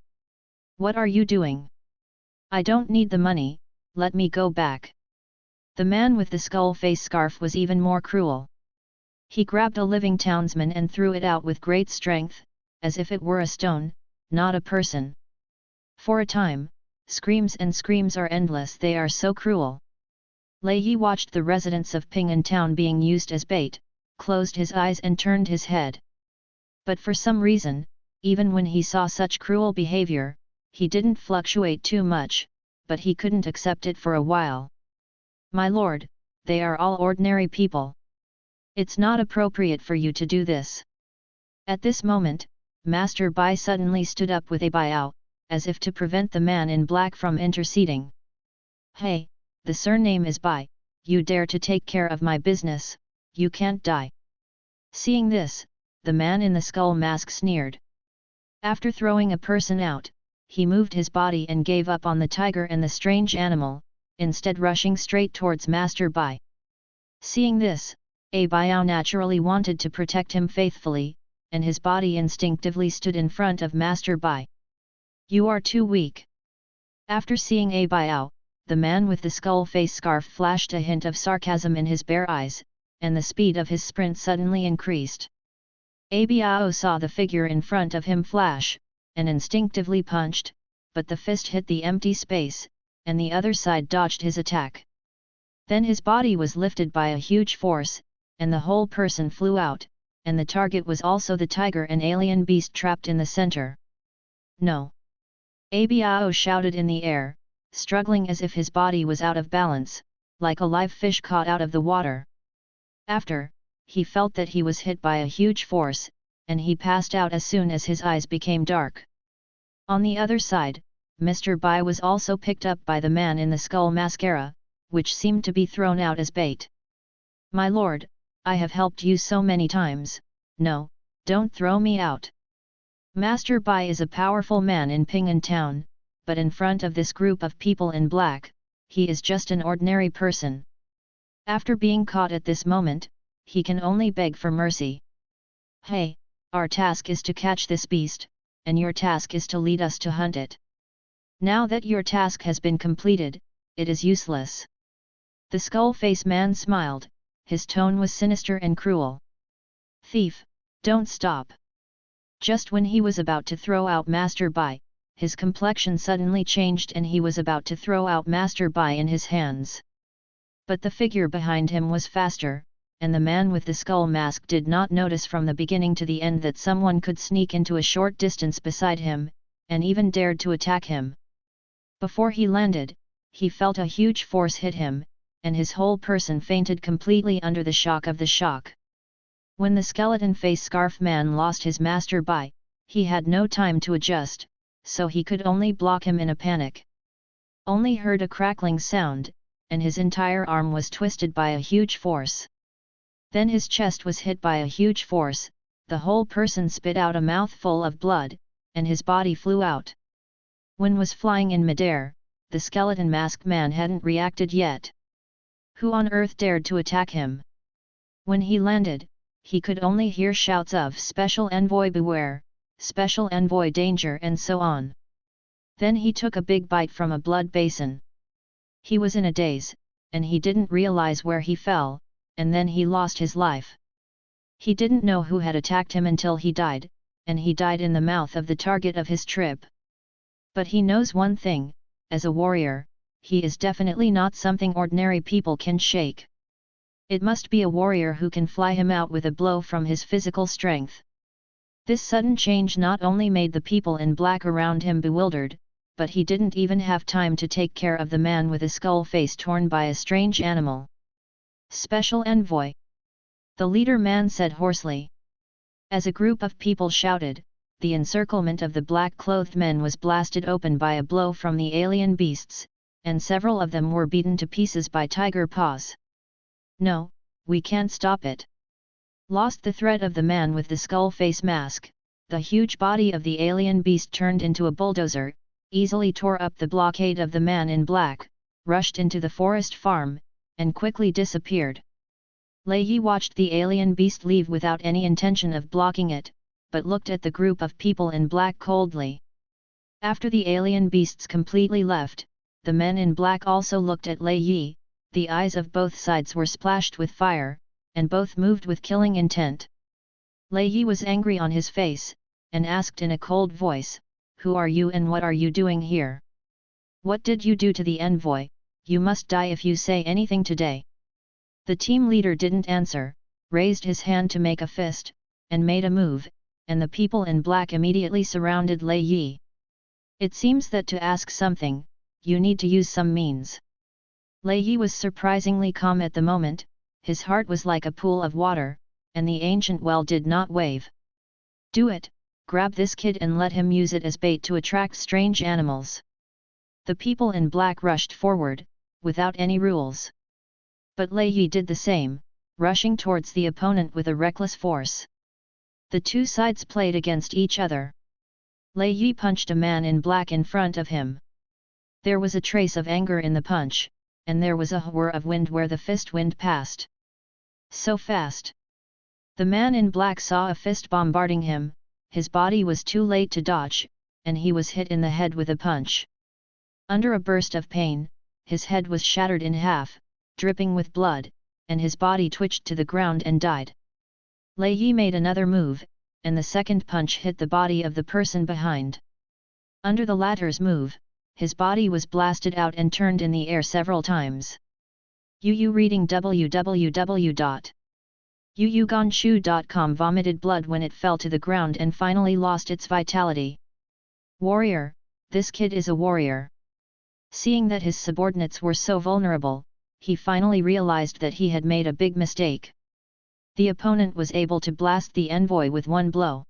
What are you doing? I don't need the money, let me go back. The man with the skull face scarf was even more cruel. He grabbed a living townsman and threw it out with great strength, as if it were a stone, not a person. For a time, screams and screams are endless, they are so cruel. Lei Yi watched the residents of Ping'an town being used as bait, closed his eyes and turned his head. But for some reason, even when he saw such cruel behavior, he didn't fluctuate too much, but he couldn't accept it for a while. My lord, they are all ordinary people. It's not appropriate for you to do this. At this moment, Master Bai suddenly stood up with a baiao, as if to prevent the man in black from interceding. Hey, the surname is Bai, you dare to take care of my business, you can't die. Seeing this, the man in the skull mask sneered. After throwing a person out, he moved his body and gave up on the tiger and the strange animal, instead rushing straight towards Master Bai. Seeing this, a Baiao naturally wanted to protect him faithfully, and his body instinctively stood in front of Master Bai. You are too weak. After seeing a Baiao, the man with the skull face scarf flashed a hint of sarcasm in his bare eyes, and the speed of his sprint suddenly increased. A Baiao saw the figure in front of him flash, and instinctively punched, but the fist hit the empty space, and the other side dodged his attack. Then his body was lifted by a huge force, and the whole person flew out, and the target was also the tiger, an alien beast trapped in the center. No! Abiao shouted in the air, struggling as if his body was out of balance, like a live fish caught out of the water. After, he felt that he was hit by a huge force, and he passed out as soon as his eyes became dark. On the other side, Mr. Bai was also picked up by the man in the skull mascara, which seemed to be thrown out as bait. "My lord, I have helped you so many times, no, don't throw me out." Master Bai is a powerful man in Ping'an town, but in front of this group of people in black, he is just an ordinary person. After being caught at this moment, he can only beg for mercy. "Hey, our task is to catch this beast, and your task is to lead us to hunt it. Now that your task has been completed, it is useless." The skull-face man smiled, his tone was sinister and cruel. "Thief, don't stop." Just when he was about to throw out Master Bai, his complexion suddenly changed and he was about to throw out Master Bai in his hands. But the figure behind him was faster, and the man with the skull mask did not notice from the beginning to the end that someone could sneak into a short distance beside him, and even dared to attack him. Before he landed, he felt a huge force hit him, and his whole person fainted completely under the shock of the shock. When the skeleton face scarf man lost his Master Bai, he had no time to adjust, so he could only block him in a panic. Only heard a crackling sound, and his entire arm was twisted by a huge force. Then his chest was hit by a huge force, the whole person spit out a mouthful of blood, and his body flew out. When was flying in midair, the skeleton masked man hadn't reacted yet. Who on earth dared to attack him? When he landed, he could only hear shouts of "Special Envoy beware, Special Envoy danger" and so on. Then he took a big bite from a blood basin. He was in a daze, and he didn't realize where he fell, and then he lost his life. He didn't know who had attacked him until he died, and he died in the mouth of the target of his trip. But he knows one thing, as a warrior, he is definitely not something ordinary people can shake. It must be a warrior who can fly him out with a blow from his physical strength. This sudden change not only made the people in black around him bewildered, but he didn't even have time to take care of the man with a skull face torn by a strange animal. "Special Envoy!" the leader man said hoarsely. As a group of people shouted, the encirclement of the black-clothed men was blasted open by a blow from the alien beasts, and several of them were beaten to pieces by tiger paws. "No, we can't stop it." Lost the threat of the man with the skull face mask, the huge body of the alien beast turned into a bulldozer, easily tore up the blockade of the man in black, rushed into the forest farm, and quickly disappeared. Lei Yi watched the alien beast leave without any intention of blocking it, but looked at the group of people in black coldly. After the alien beasts completely left, the men in black also looked at Lei Yi, the eyes of both sides were splashed with fire, and both moved with killing intent. Lei Yi was angry on his face, and asked in a cold voice, "Who are you and what are you doing here? What did you do to the envoy? You must die if you say anything today." The team leader didn't answer, raised his hand to make a fist, and made a move, and the people in black immediately surrounded Lei Yi. "It seems that to ask something, you need to use some means." Lei Yi was surprisingly calm at the moment, his heart was like a pool of water, and the ancient well did not wave. "Do it, grab this kid and let him use it as bait to attract strange animals." The people in black rushed forward, without any rules. But Lei Yi did the same, rushing towards the opponent with a reckless force. The two sides played against each other. Lei Yi punched a man in black in front of him. There was a trace of anger in the punch, and there was a whir of wind where the fist wind passed. So fast! The man in black saw a fist bombarding him, his body was too late to dodge, and he was hit in the head with a punch. Under a burst of pain, his head was shattered in half, dripping with blood, and his body twitched to the ground and died. Lei Yi made another move, and the second punch hit the body of the person behind. Under the latter's move, his body was blasted out and turned in the air several times. Reading www. Yuyuganshu.com vomited blood when it fell to the ground and finally lost its vitality. Warrior, this kid is a warrior. Seeing that his subordinates were so vulnerable, he finally realized that he had made a big mistake. The opponent was able to blast the envoy with one blow.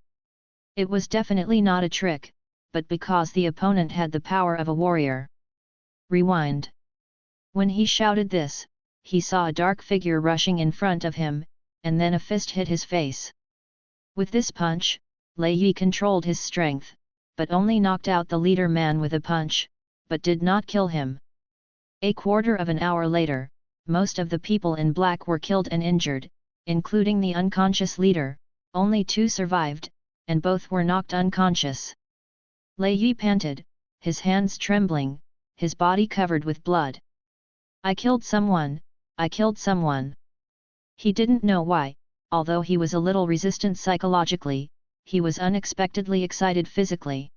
It was definitely not a trick, but because the opponent had the power of a warrior. Rewind. When he shouted this, he saw a dark figure rushing in front of him, and then a fist hit his face. With this punch, Lei Yi controlled his strength, but only knocked out the leader man with a punch, but did not kill him. A quarter of an hour later, most of the people in black were killed and injured, including the unconscious leader. Only 2 survived, and both were knocked unconscious. Lei Yi panted, his hands trembling, his body covered with blood. I killed someone, I killed someone. He didn't know why, although he was a little resistant psychologically, he was unexpectedly excited physically.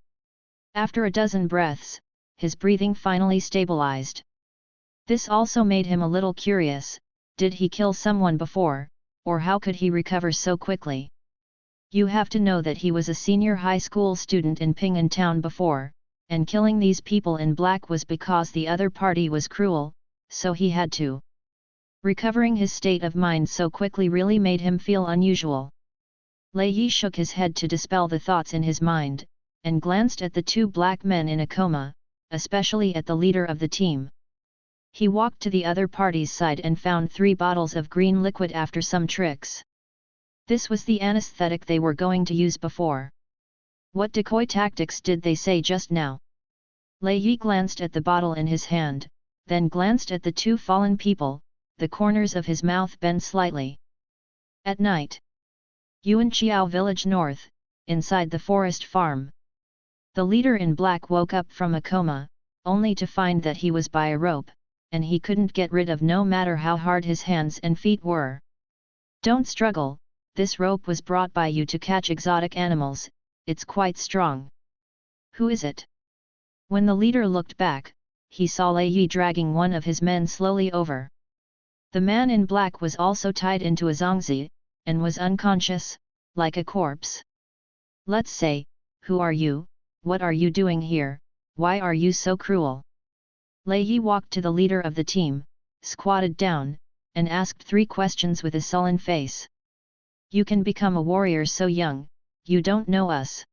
After a dozen breaths, his breathing finally stabilized. This also made him a little curious, did he kill someone before, or how could he recover so quickly? You have to know that he was a senior high school student in Ping'an town before, and killing these people in black was because the other party was cruel, so he had to. Recovering his state of mind so quickly really made him feel unusual. Lei Yi shook his head to dispel the thoughts in his mind, and glanced at the 2 black men in a coma, especially at the leader of the team. He walked to the other party's side and found 3 bottles of green liquid after some tricks. This was the anesthetic they were going to use before. What decoy tactics did they say just now? Lei Yi glanced at the bottle in his hand, then glanced at the 2 fallen people, the corners of his mouth bent slightly. At night. Yuanqiao village north, inside the forest farm. The leader in black woke up from a coma, only to find that he was by a rope, and he couldn't get rid of no matter how hard his hands and feet were. Don't struggle, this rope was brought by you to catch exotic animals, it's quite strong. Who is it? When the leader looked back, he saw Lei Yi dragging one of his men slowly over. The man in black was also tied into a zongzi, and was unconscious, like a corpse. Let's say, who are you, what are you doing here, why are you so cruel? Lei Yi walked to the leader of the team, squatted down, and asked 3 questions with a sullen face. You can become a warrior so young, you don't know us.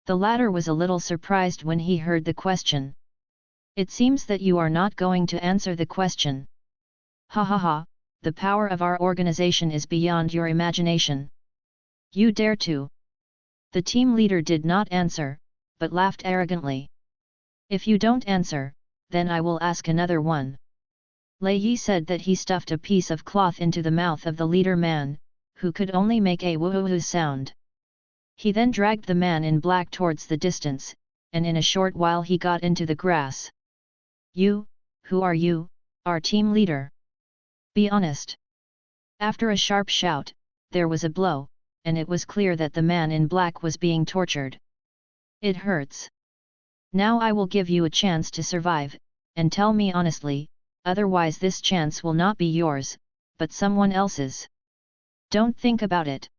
The latter was a little surprised when he heard the question. It seems that you are not going to answer the question. Ha ha ha, the power of our organization is beyond your imagination. You dare to? The team leader did not answer, but laughed arrogantly. If you don't answer, then I will ask another one. Lei Yi said that he stuffed a piece of cloth into the mouth of the leader man, who could only make a woo-woo sound. He then dragged the man in black towards the distance, and in a short while he got into the grass. You, who are you, our team leader? Be honest. After a sharp shout, there was a blow, and it was clear that the man in black was being tortured. It hurts. Now I will give you a chance to survive, and tell me honestly, otherwise this chance will not be yours, but someone else's. Don't think about it.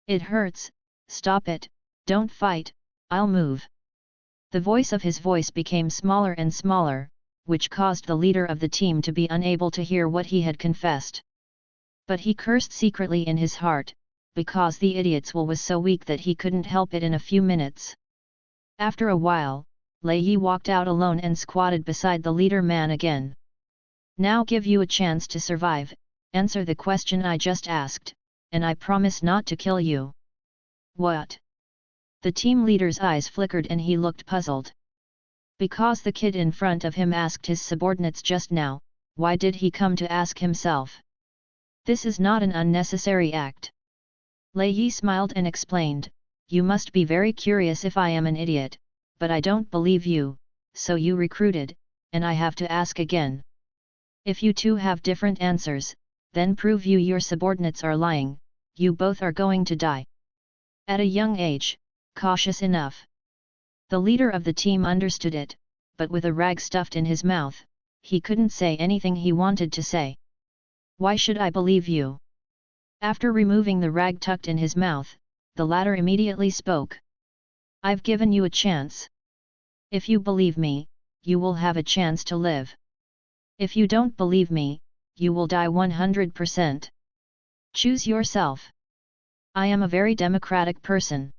It hurts, stop it, don't fight, I'll move. The voice of his voice became smaller and smaller, which caused the leader of the team to be unable to hear what he had confessed. But he cursed secretly in his heart, because the idiot's will was so weak that he couldn't help it in a few minutes. After a while, Lei Yi walked out alone and squatted beside the leader man again. Now give you a chance to survive, answer the question I just asked, and I promise not to kill you. What? The team leader's eyes flickered and he looked puzzled. Because the kid in front of him asked his subordinates just now, why did he come to ask himself? This is not an unnecessary act. Lei Yi smiled and explained, you must be very curious if I am an idiot, but I don't believe you, so you recruited, and I have to ask again. If you two have different answers, then prove your subordinates are lying, you both are going to die. At a young age, cautious enough. The leader of the team understood it, but with a rag stuffed in his mouth, he couldn't say anything he wanted to say. Why should I believe you? After removing the rag tucked in his mouth, the latter immediately spoke. I've given you a chance. If you believe me, you will have a chance to live. If you don't believe me, you will die 100%. Choose yourself. I am a very democratic person.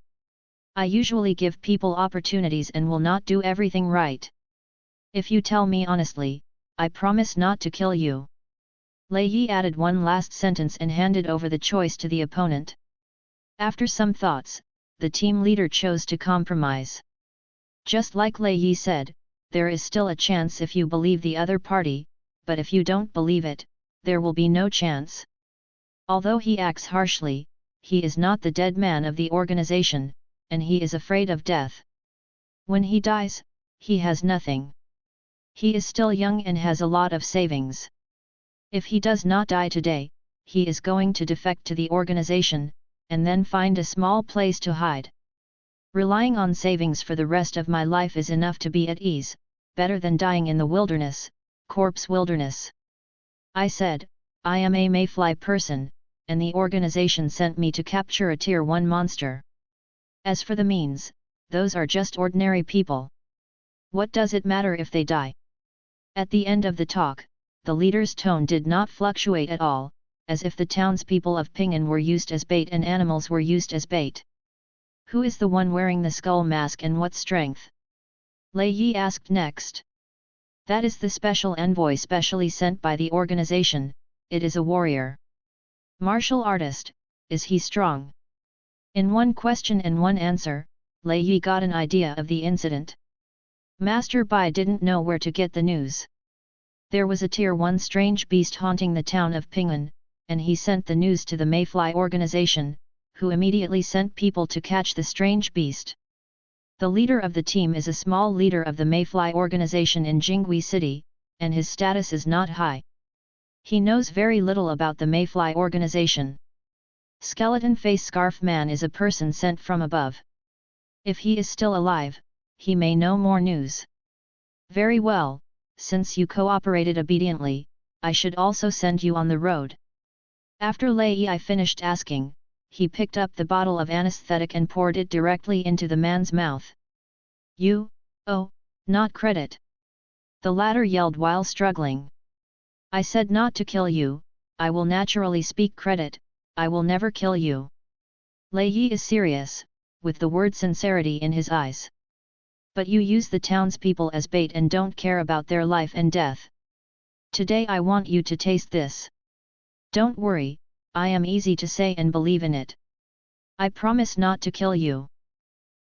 I usually give people opportunities and will not do everything right. If you tell me honestly, I promise not to kill you. Lei Yi added one last sentence and handed over the choice to the opponent. After some thoughts, the team leader chose to compromise. Just like Lei Yi said, there is still a chance if you believe the other party, but if you don't believe it, there will be no chance. Although he acts harshly, he is not the dead man of the organization, and he is afraid of death. When he dies, he has nothing. He is still young and has a lot of savings. If he does not die today, he is going to defect to the organization, and then find a small place to hide. Relying on savings for the rest of my life is enough to be at ease, better than dying in the wilderness, corpse wilderness. I said, I am a mayfly person, and the organization sent me to capture a Tier 1 monster. As for the means, those are just ordinary people. What does it matter if they die? At the end of the talk, the leader's tone did not fluctuate at all, as if the townspeople of Ping'an were used as bait and animals were used as bait. Who is the one wearing the skull mask and what strength? Lei Yi asked next. That is the special envoy specially sent by the organization. It is a warrior. Martial artist, is he strong? In one question and one answer, Lei Yi got an idea of the incident. Master Bai didn't know where to get the news. There was a Tier 1 strange beast haunting the town of Ping'an, and he sent the news to the Mayfly organization, who immediately sent people to catch the strange beast. The leader of the team is a small leader of the Mayfly organization in Jingui City, and his status is not high. He knows very little about the Mayfly organization. Skeleton Face Scarf Man is a person sent from above. If he is still alive, he may know more news. Very well. Since you cooperated obediently, I should also send you on the road. After Lei Yi finished asking, he picked up the bottle of anesthetic and poured it directly into the man's mouth. You? Oh, not credit! The latter yelled while struggling. I said not to kill you, I will naturally speak credit, I will never kill you. Lei Yi is serious, with the word sincerity in his eyes. But you use the townspeople as bait and don't care about their life and death. Today I want you to taste this. Don't worry, I am easy to say and believe in it. I promise not to kill you.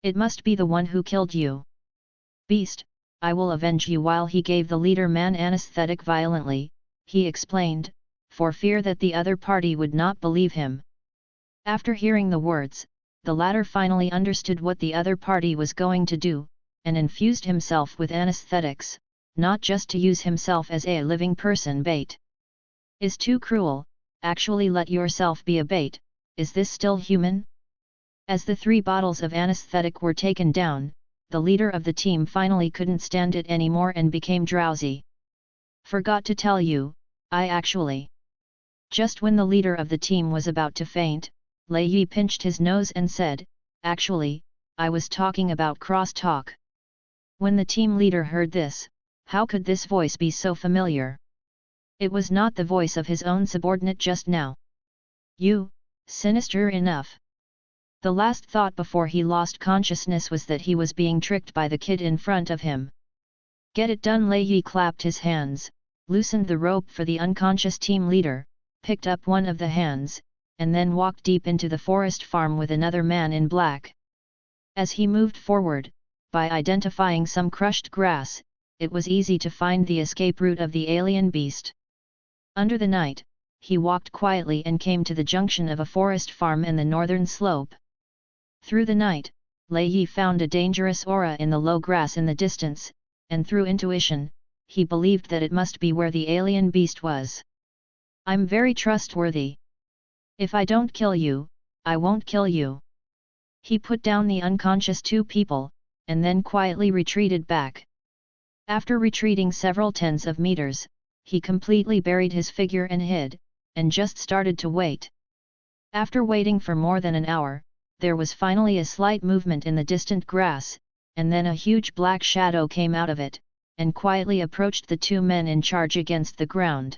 It must be the one who killed you. Beast, I will avenge you. While he gave the leader man anesthetic violently, he explained, for fear that the other party would not believe him. After hearing the words, the latter finally understood what the other party was going to do, and infused himself with anesthetics, not just to use himself as a living person bait. Is too cruel, actually let yourself be a bait, is this still human? As the 3 bottles of anesthetic were taken down, the leader of the team finally couldn't stand it anymore and became drowsy. Forgot to tell you, I actually. Just when the leader of the team was about to faint, Lei Yi pinched his nose and said, actually, I was talking about cross-talk. When the team leader heard this, how could this voice be so familiar? It was not the voice of his own subordinate just now. You, sinister enough. The last thought before he lost consciousness was that he was being tricked by the kid in front of him. Get it done. Lei Yi clapped his hands, loosened the rope for the unconscious team leader, picked up one of the hands, and then walked deep into the forest farm with another man in black. As he moved forward, by identifying some crushed grass, it was easy to find the escape route of the alien beast. Under the night, he walked quietly and came to the junction of a forest farm and the northern slope. Through the night, Lei Yi found a dangerous aura in the low grass in the distance, and through intuition, he believed that it must be where the alien beast was. I'm very trustworthy. If I don't kill you, I won't kill you. He put down the unconscious 2 people, and then quietly retreated back. After retreating several tens of meters, he completely buried his figure and hid, and just started to wait. After waiting for more than an hour, there was finally a slight movement in the distant grass, and then a huge black shadow came out of it, and quietly approached the two men in charge against the ground.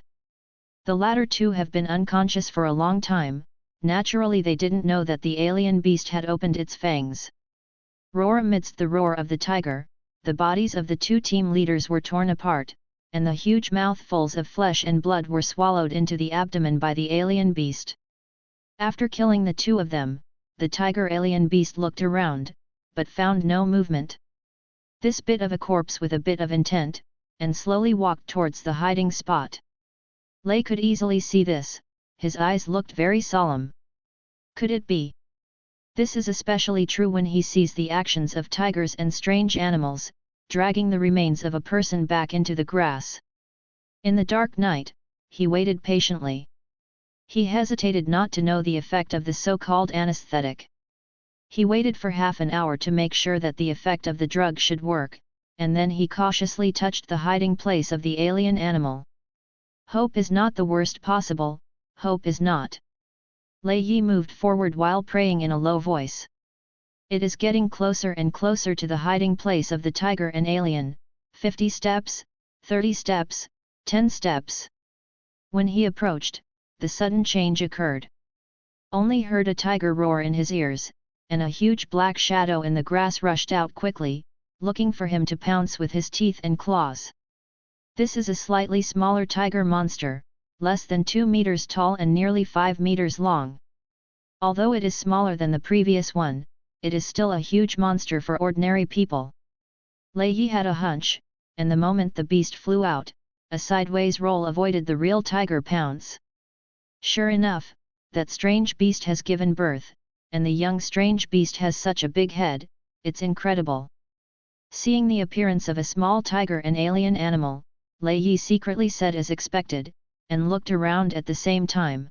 The latter two have been unconscious for a long time. Naturally they didn't know that the alien beast had opened its fangs. Roar amidst the roar of the tiger, the bodies of the two team leaders were torn apart, and the huge mouthfuls of flesh and blood were swallowed into the abdomen by the alien beast. After killing the two of them, the tiger alien beast looked around, but found no movement. This bit of a corpse with a bit of intent, and slowly walked towards the hiding spot. Lei could easily see this, his eyes looked very solemn. Could it be? This is especially true when he sees the actions of tigers and strange animals, dragging the remains of a person back into the grass. In the dark night, he waited patiently. He hesitated not to know the effect of the so-called anesthetic. He waited for half an hour to make sure that the effect of the drug should work, and then he cautiously touched the hiding place of the alien animal. Hope is not the worst possible, hope is not. Lei Yi moved forward while praying in a low voice. It is getting closer and closer to the hiding place of the tiger and alien, 50 steps, 30 steps, 10 steps. When he approached, the sudden change occurred. Only heard a tiger roar in his ears, and a huge black shadow in the grass rushed out quickly, looking for him to pounce with his teeth and claws. This is a slightly smaller tiger monster, less than 2 meters tall and nearly 5 meters long. Although it is smaller than the previous one, it is still a huge monster for ordinary people. Lei Yi had a hunch, and the moment the beast flew out, a sideways roll avoided the real tiger pounce. Sure enough, that strange beast has given birth, and the young strange beast has such a big head, it's incredible. Seeing the appearance of a small tiger and alien animal, Lei Yi secretly said as expected, and looked around at the same time.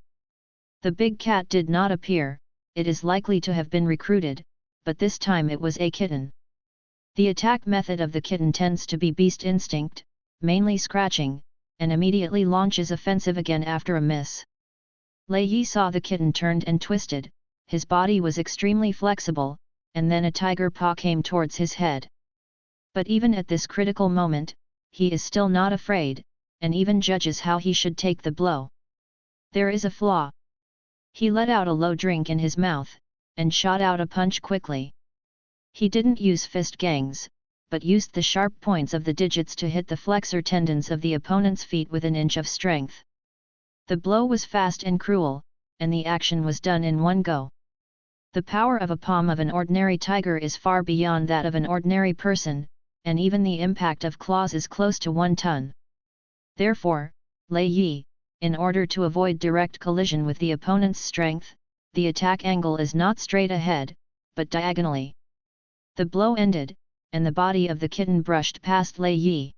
The big cat did not appear, it is likely to have been recruited, but this time it was a kitten. The attack method of the kitten tends to be beast instinct, mainly scratching, and immediately launches offensive again after a miss. Lei Yi saw the kitten turned and twisted, his body was extremely flexible, and then a tiger paw came towards his head. But even at this critical moment, he is still not afraid, and even judges how he should take the blow. There is a flaw. He let out a low drink in his mouth, and shot out a punch quickly. He didn't use fist gangs, but used the sharp points of the digits to hit the flexor tendons of the opponent's feet with an inch of strength. The blow was fast and cruel, and the action was done in one go. The power of a palm of an ordinary tiger is far beyond that of an ordinary person, and even the impact of claws is close to 1 ton. Therefore, Lei Yi, in order to avoid direct collision with the opponent's strength, the attack angle is not straight ahead, but diagonally. The blow ended, and the body of the kitten brushed past Lei Yi.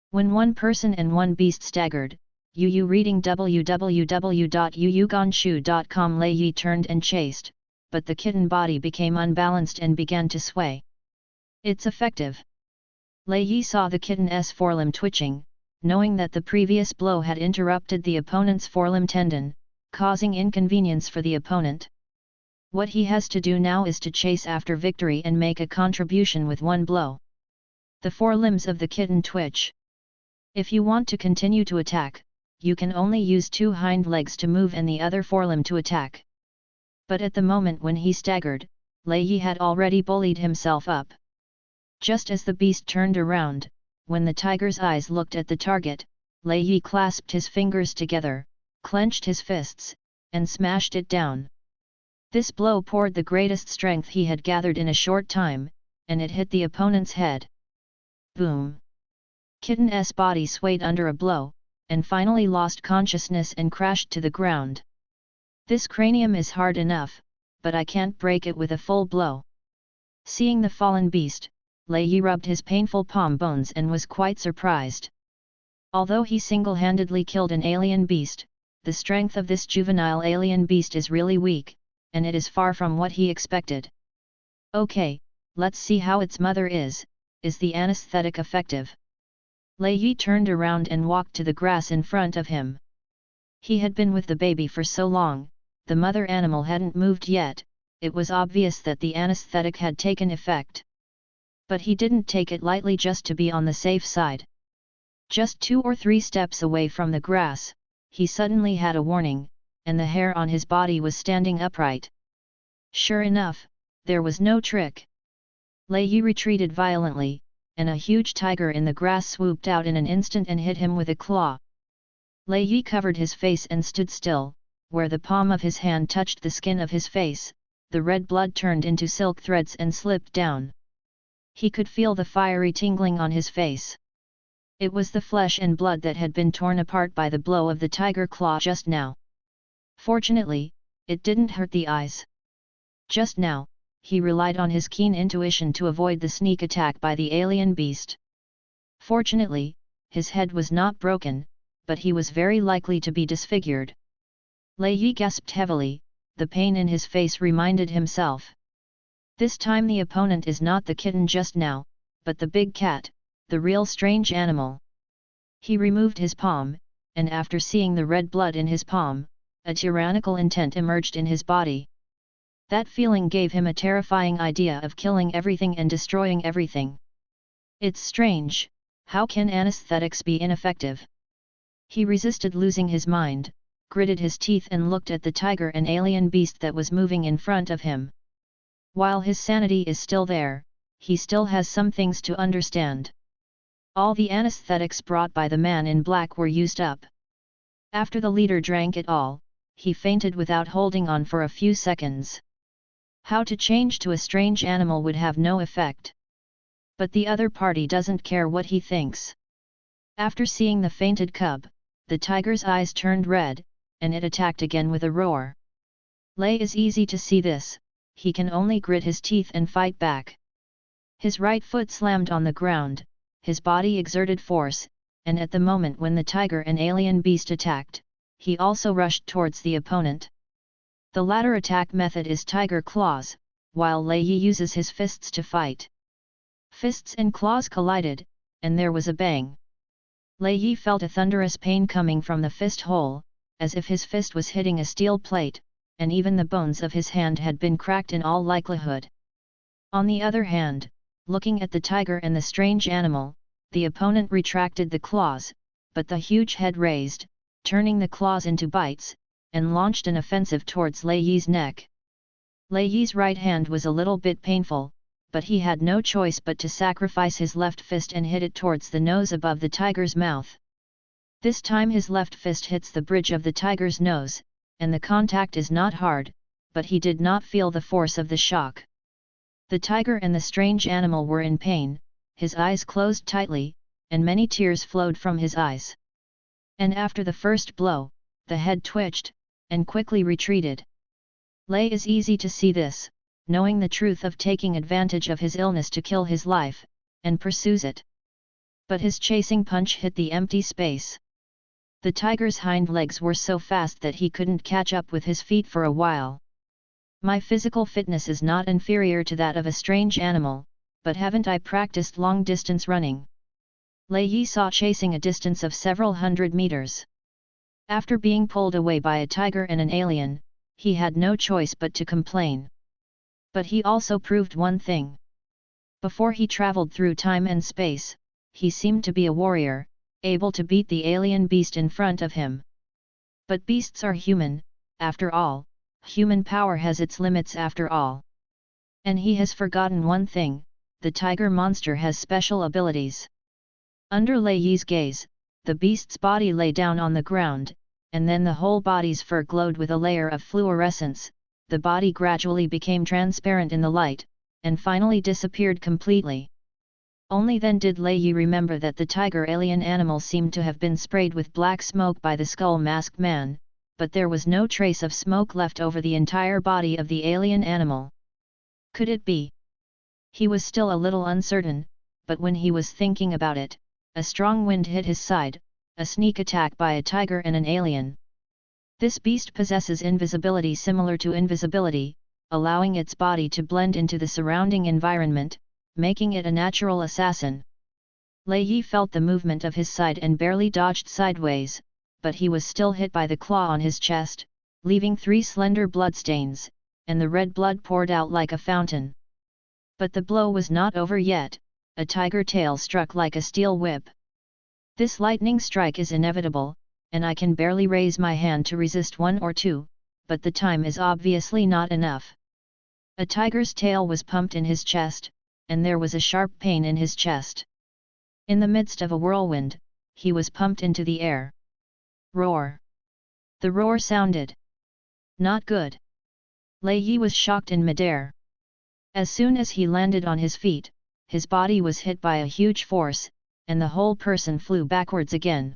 When one person and one beast staggered, Yu reading www.yuyuganshu.com. Lei Yi turned and chased, but the kitten body became unbalanced and began to sway. It's effective. Lei Yi saw the kitten's forelimb twitching, knowing that the previous blow had interrupted the opponent's forelimb tendon, causing inconvenience for the opponent. What he has to do now is to chase after victory and make a contribution with one blow. The forelimbs of the kitten twitch. If you want to continue to attack, you can only use 2 hind legs to move and the other forelimb to attack. But at the moment when he staggered, Lei Yi had already bullied himself up. Just as the beast turned around, when the tiger's eyes looked at the target, Lei Yi clasped his fingers together, clenched his fists, and smashed it down. This blow poured the greatest strength he had gathered in a short time, and it hit the opponent's head. Boom! Kitten's body swayed under a blow, and finally lost consciousness and crashed to the ground. This cranium is hard enough, but I can't break it with a full blow. Seeing the fallen beast, Lei Yi rubbed his painful palm bones and was quite surprised. Although he single-handedly killed an alien beast, the strength of this juvenile alien beast is really weak, and it is far from what he expected. Okay, let's see how its mother is the anesthetic effective? Lei Yi turned around and walked to the grass in front of him. He had been with the baby for so long, the mother animal hadn't moved yet. It was obvious that the anesthetic had taken effect. But he didn't take it lightly just to be on the safe side. Just 2 or 3 steps away from the grass, he suddenly had a warning, and the hair on his body was standing upright. Sure enough, there was no trick. Lei Yi retreated violently, and a huge tiger in the grass swooped out in an instant and hit him with a claw. Lei Yi covered his face and stood still. Where the palm of his hand touched the skin of his face, the red blood turned into silk threads and slipped down. He could feel the fiery tingling on his face. It was the flesh and blood that had been torn apart by the blow of the tiger claw just now. Fortunately, it didn't hurt the eyes. Just now, he relied on his keen intuition to avoid the sneak attack by the alien beast. Fortunately, his head was not broken, but he was very likely to be disfigured. Lei Yi gasped heavily, the pain in his face reminded himself. This time the opponent is not the kitten just now, but the big cat, the real strange animal. He removed his palm, and after seeing the red blood in his palm, a tyrannical intent emerged in his body. That feeling gave him a terrifying idea of killing everything and destroying everything. It's strange, how can anesthetics be ineffective? He resisted losing his mind, gritted his teeth and looked at the tiger and alien beast that was moving in front of him. While his sanity is still there, he still has some things to understand. All the anesthetics brought by the man in black were used up. After the leader drank it all, he fainted without holding on for a few seconds. How to change to a strange animal would have no effect. But the other party doesn't care what he thinks. After seeing the fainted cub, the tiger's eyes turned red, and it attacked again with a roar. Lei is easy to see this, he can only grit his teeth and fight back. His right foot slammed on the ground, his body exerted force, and at the moment when the tiger and alien beast attacked, he also rushed towards the opponent. The latter attack method is tiger claws, while Lei Yi uses his fists to fight. Fists and claws collided, and there was a bang. Lei Yi felt a thunderous pain coming from the fist hole, as if his fist was hitting a steel plate, and even the bones of his hand had been cracked in all likelihood. On the other hand, looking at the tiger and the strange animal, the opponent retracted the claws, but the huge head raised, turning the claws into bites, and launched an offensive towards Lei Yi's neck. Lei Yi's right hand was a little bit painful, but he had no choice but to sacrifice his left fist and hit it towards the nose above the tiger's mouth. This time his left fist hits the bridge of the tiger's nose, and the contact is not hard, but he did not feel the force of the shock. The tiger and the strange animal were in pain, his eyes closed tightly, and many tears flowed from his eyes. And after the first blow, the head twitched, and quickly retreated. Lei is easy to see this, knowing the truth of taking advantage of his illness to kill his life, and pursues it. But his chasing punch hit the empty space. The tiger's hind legs were so fast that he couldn't catch up with his feet for a while. My physical fitness is not inferior to that of a strange animal, but haven't I practiced long-distance running? Lei Yi saw chasing a distance of several hundred meters. After being pulled away by a tiger and an alien, he had no choice but to complain. But he also proved one thing. Before he traveled through time and space, he seemed to be a warrior, able to beat the alien beast in front of him. But beasts are human, after all, human power has its limits after all. And he has forgotten one thing, the tiger monster has special abilities. Under Lei Yi's gaze, the beast's body lay down on the ground, and then the whole body's fur glowed with a layer of fluorescence, the body gradually became transparent in the light, and finally disappeared completely. Only then did Lei Yi remember that the tiger alien animal seemed to have been sprayed with black smoke by the skull-masked man, but there was no trace of smoke left over the entire body of the alien animal. Could it be? He was still a little uncertain, but when he was thinking about it, a strong wind hit his side, a sneak attack by a tiger and an alien. This beast possesses invisibility similar to invisibility, allowing its body to blend into the surrounding environment, making it a natural assassin. Lei Yi felt the movement of his side and barely dodged sideways, but he was still hit by the claw on his chest, leaving 3 slender bloodstains, and the red blood poured out like a fountain. But the blow was not over yet. A tiger tail struck like a steel whip. This lightning strike is inevitable, and I can barely raise my hand to resist 1 or 2, but the time is obviously not enough. A tiger's tail was pumped in his chest, and there was a sharp pain in his chest. In the midst of a whirlwind, he was pumped into the air. Roar! The roar sounded. Not good. Lei Yi was shocked in midair. As soon as he landed on his feet, his body was hit by a huge force, and the whole person flew backwards again.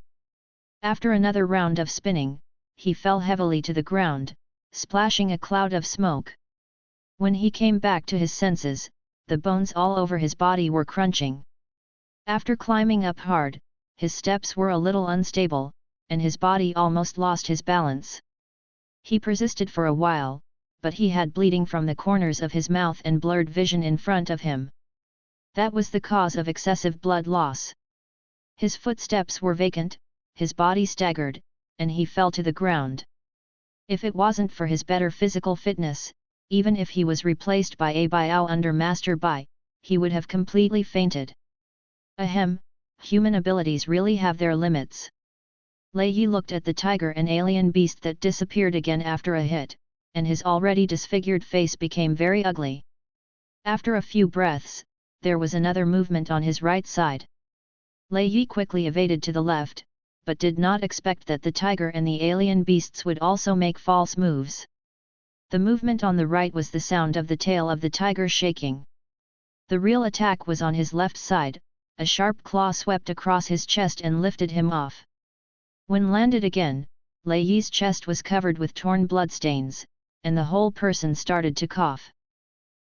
After another round of spinning, he fell heavily to the ground, splashing a cloud of smoke. When he came back to his senses, the bones all over his body were crunching. After climbing up hard, his steps were a little unstable, and his body almost lost his balance. He persisted for a while, but he had bleeding from the corners of his mouth and blurred vision in front of him. That was the cause of excessive blood loss. His footsteps were vacant, his body staggered, and he fell to the ground. If it wasn't for his better physical fitness, even if he was replaced by a Biao under Master Bai, he would have completely fainted. Ahem, human abilities really have their limits. Lei Yi looked at the tiger and alien beast that disappeared again after a hit, and his already disfigured face became very ugly. After a few breaths, there was another movement on his right side. Lei Yi quickly evaded to the left, but did not expect that the tiger and the alien beasts would also make false moves. The movement on the right was the sound of the tail of the tiger shaking. The real attack was on his left side. A sharp claw swept across his chest and lifted him off. When landed again, Lei Yi's chest was covered with torn bloodstains, and the whole person started to cough.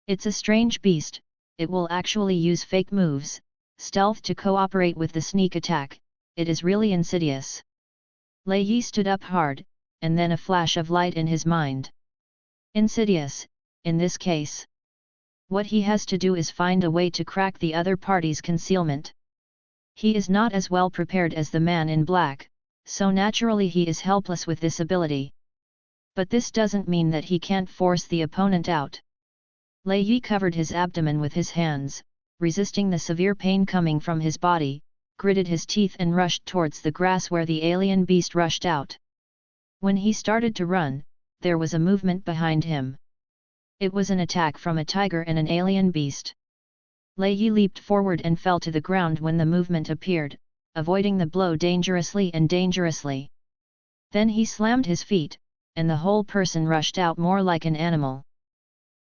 It's a strange beast, it will actually use fake moves, stealth to cooperate with the sneak attack, it is really insidious. Lei Yi stood up hard, and then a flash of light in his mind. Insidious, in this case. What he has to do is find a way to crack the other party's concealment. He is not as well prepared as the man in black, so naturally he is helpless with this ability. But this doesn't mean that he can't force the opponent out. Lei Yi covered his abdomen with his hands, resisting the severe pain coming from his body, gritted his teeth and rushed towards the grass where the alien beast rushed out. When he started to run, there was a movement behind him. It was an attack from a tiger and an alien beast. Lei Yi leaped forward and fell to the ground when the movement appeared, avoiding the blow dangerously. Then he slammed his feet, and the whole person rushed out more like an animal.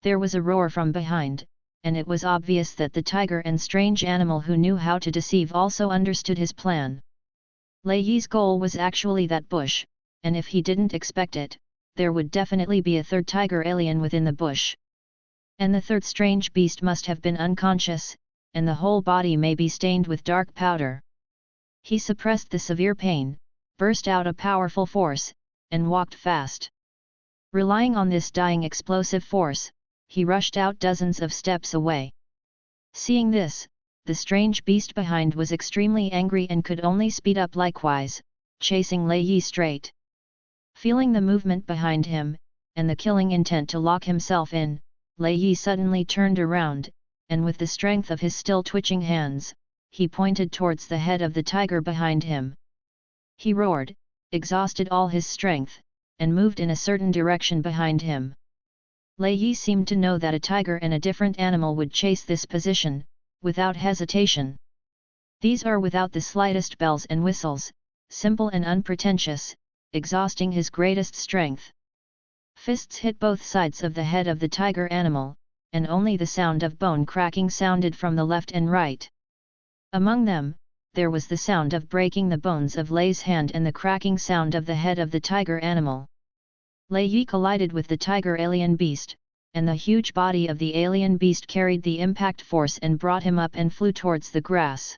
There was a roar from behind, and it was obvious that the tiger and strange animal who knew how to deceive also understood his plan. Lei Yi's goal was actually that bush, and if he didn't expect it, there would definitely be a third tiger alien within the bush. And the third strange beast must have been unconscious, and the whole body may be stained with dark powder. He suppressed the severe pain, burst out a powerful force, and walked fast. Relying on this dying explosive force, he rushed out dozens of steps away. Seeing this, the strange beast behind was extremely angry and could only speed up likewise, chasing Lei Yi straight. Feeling the movement behind him, and the killing intent to lock himself in, Lei Yi suddenly turned around, and with the strength of his still twitching hands, he pointed towards the head of the tiger behind him. He roared, exhausted all his strength, and moved in a certain direction behind him. Lei Yi seemed to know that a tiger and a different animal would chase this position, without hesitation. These are without the slightest bells and whistles, simple and unpretentious, exhausting his greatest strength. Fists hit both sides of the head of the tiger animal, and only the sound of bone cracking sounded from the left and right. Among them, there was the sound of breaking the bones of Lei's hand and the cracking sound of the head of the tiger animal. Lei Yi collided with the tiger alien beast, and the huge body of the alien beast carried the impact force and brought him up and flew towards the grass.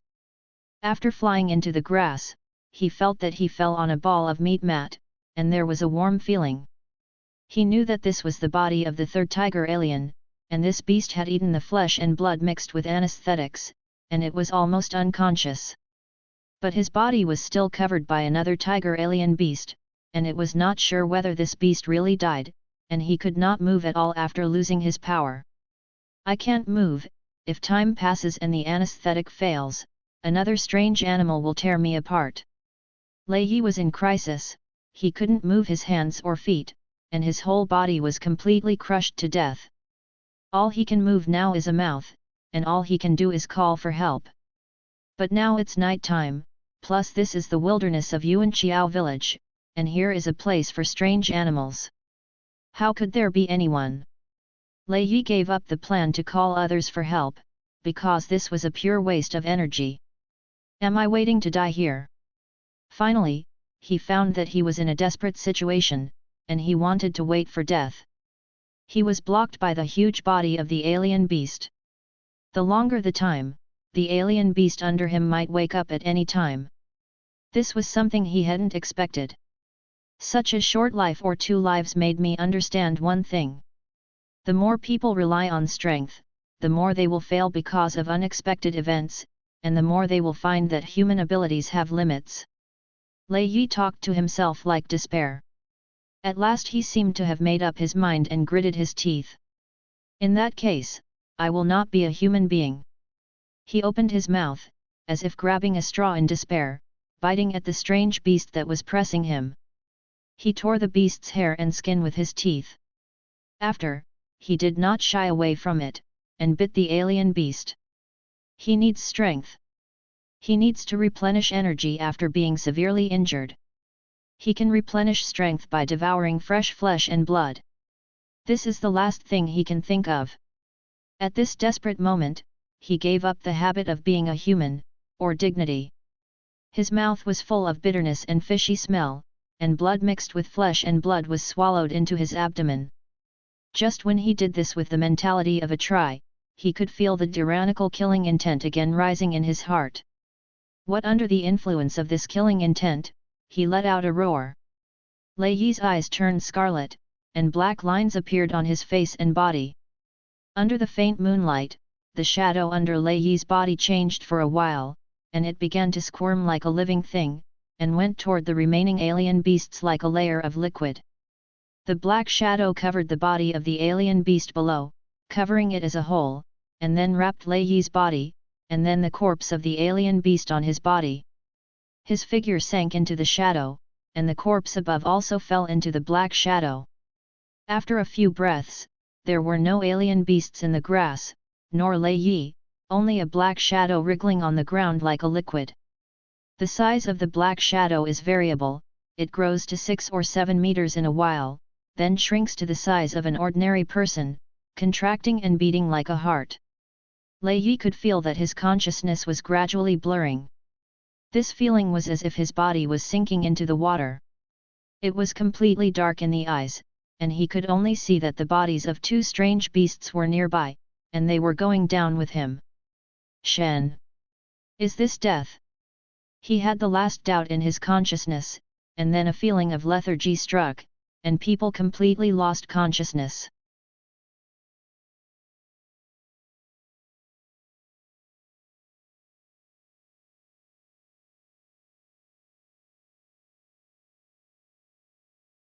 After flying into the grass, he felt that he fell on a ball of meat mat, and there was a warm feeling. He knew that this was the body of the third tiger alien, and this beast had eaten the flesh and blood mixed with anesthetics, and it was almost unconscious. But his body was still covered by another tiger alien beast, and it was not sure whether this beast really died, and he could not move at all after losing his power. I can't move, if time passes and the anesthetic fails, another strange animal will tear me apart. Lei Yi was in crisis, he couldn't move his hands or feet, and his whole body was completely crushed to death. All he can move now is a mouth, and all he can do is call for help. But now it's night time, plus this is the wilderness of Yuanqiao village, and here is a place for strange animals. How could there be anyone? Lei Yi gave up the plan to call others for help, because this was a pure waste of energy. Am I waiting to die here? Finally, he found that he was in a desperate situation, and he wanted to wait for death. He was blocked by the huge body of the alien beast. The longer the time, the alien beast under him might wake up at any time. This was something he hadn't expected. Such a short life or 2 lives made me understand one thing. The more people rely on strength, the more they will fail because of unexpected events, and the more they will find that human abilities have limits. Lei Yi talked to himself like despair. At last he seemed to have made up his mind and gritted his teeth. In that case, I will not be a human being. He opened his mouth, as if grabbing a straw in despair, biting at the strange beast that was pressing him. He tore the beast's hair and skin with his teeth. After, he did not shy away from it, and bit the alien beast. He needs strength. He needs to replenish energy after being severely injured. He can replenish strength by devouring fresh flesh and blood. This is the last thing he can think of. At this desperate moment, he gave up the habit of being a human, or dignity. His mouth was full of bitterness and fishy smell, and blood mixed with flesh and blood was swallowed into his abdomen. Just when he did this with the mentality of a try, he could feel the tyrannical killing intent again rising in his heart. What under the influence of this killing intent, he let out a roar. Lei Yi's eyes turned scarlet, and black lines appeared on his face and body. Under the faint moonlight, the shadow under Lei Yi's body changed for a while, and it began to squirm like a living thing, and went toward the remaining alien beasts like a layer of liquid. The black shadow covered the body of the alien beast below, covering it as a whole, and then wrapped Lei Yi's body, and then the corpse of the alien beast on his body. His figure sank into the shadow, and the corpse above also fell into the black shadow. After a few breaths, there were no alien beasts in the grass, nor Lei Yi, only a black shadow wriggling on the ground like a liquid. The size of the black shadow is variable, it grows to 6 or 7 meters in a while, then shrinks to the size of an ordinary person, contracting and beating like a heart. Lei Yi could feel that his consciousness was gradually blurring. This feeling was as if his body was sinking into the water. It was completely dark in the eyes, and he could only see that the bodies of 2 strange beasts were nearby, and they were going down with him. Shen! Is this death? He had the last doubt in his consciousness, and then a feeling of lethargy struck, and people completely lost consciousness.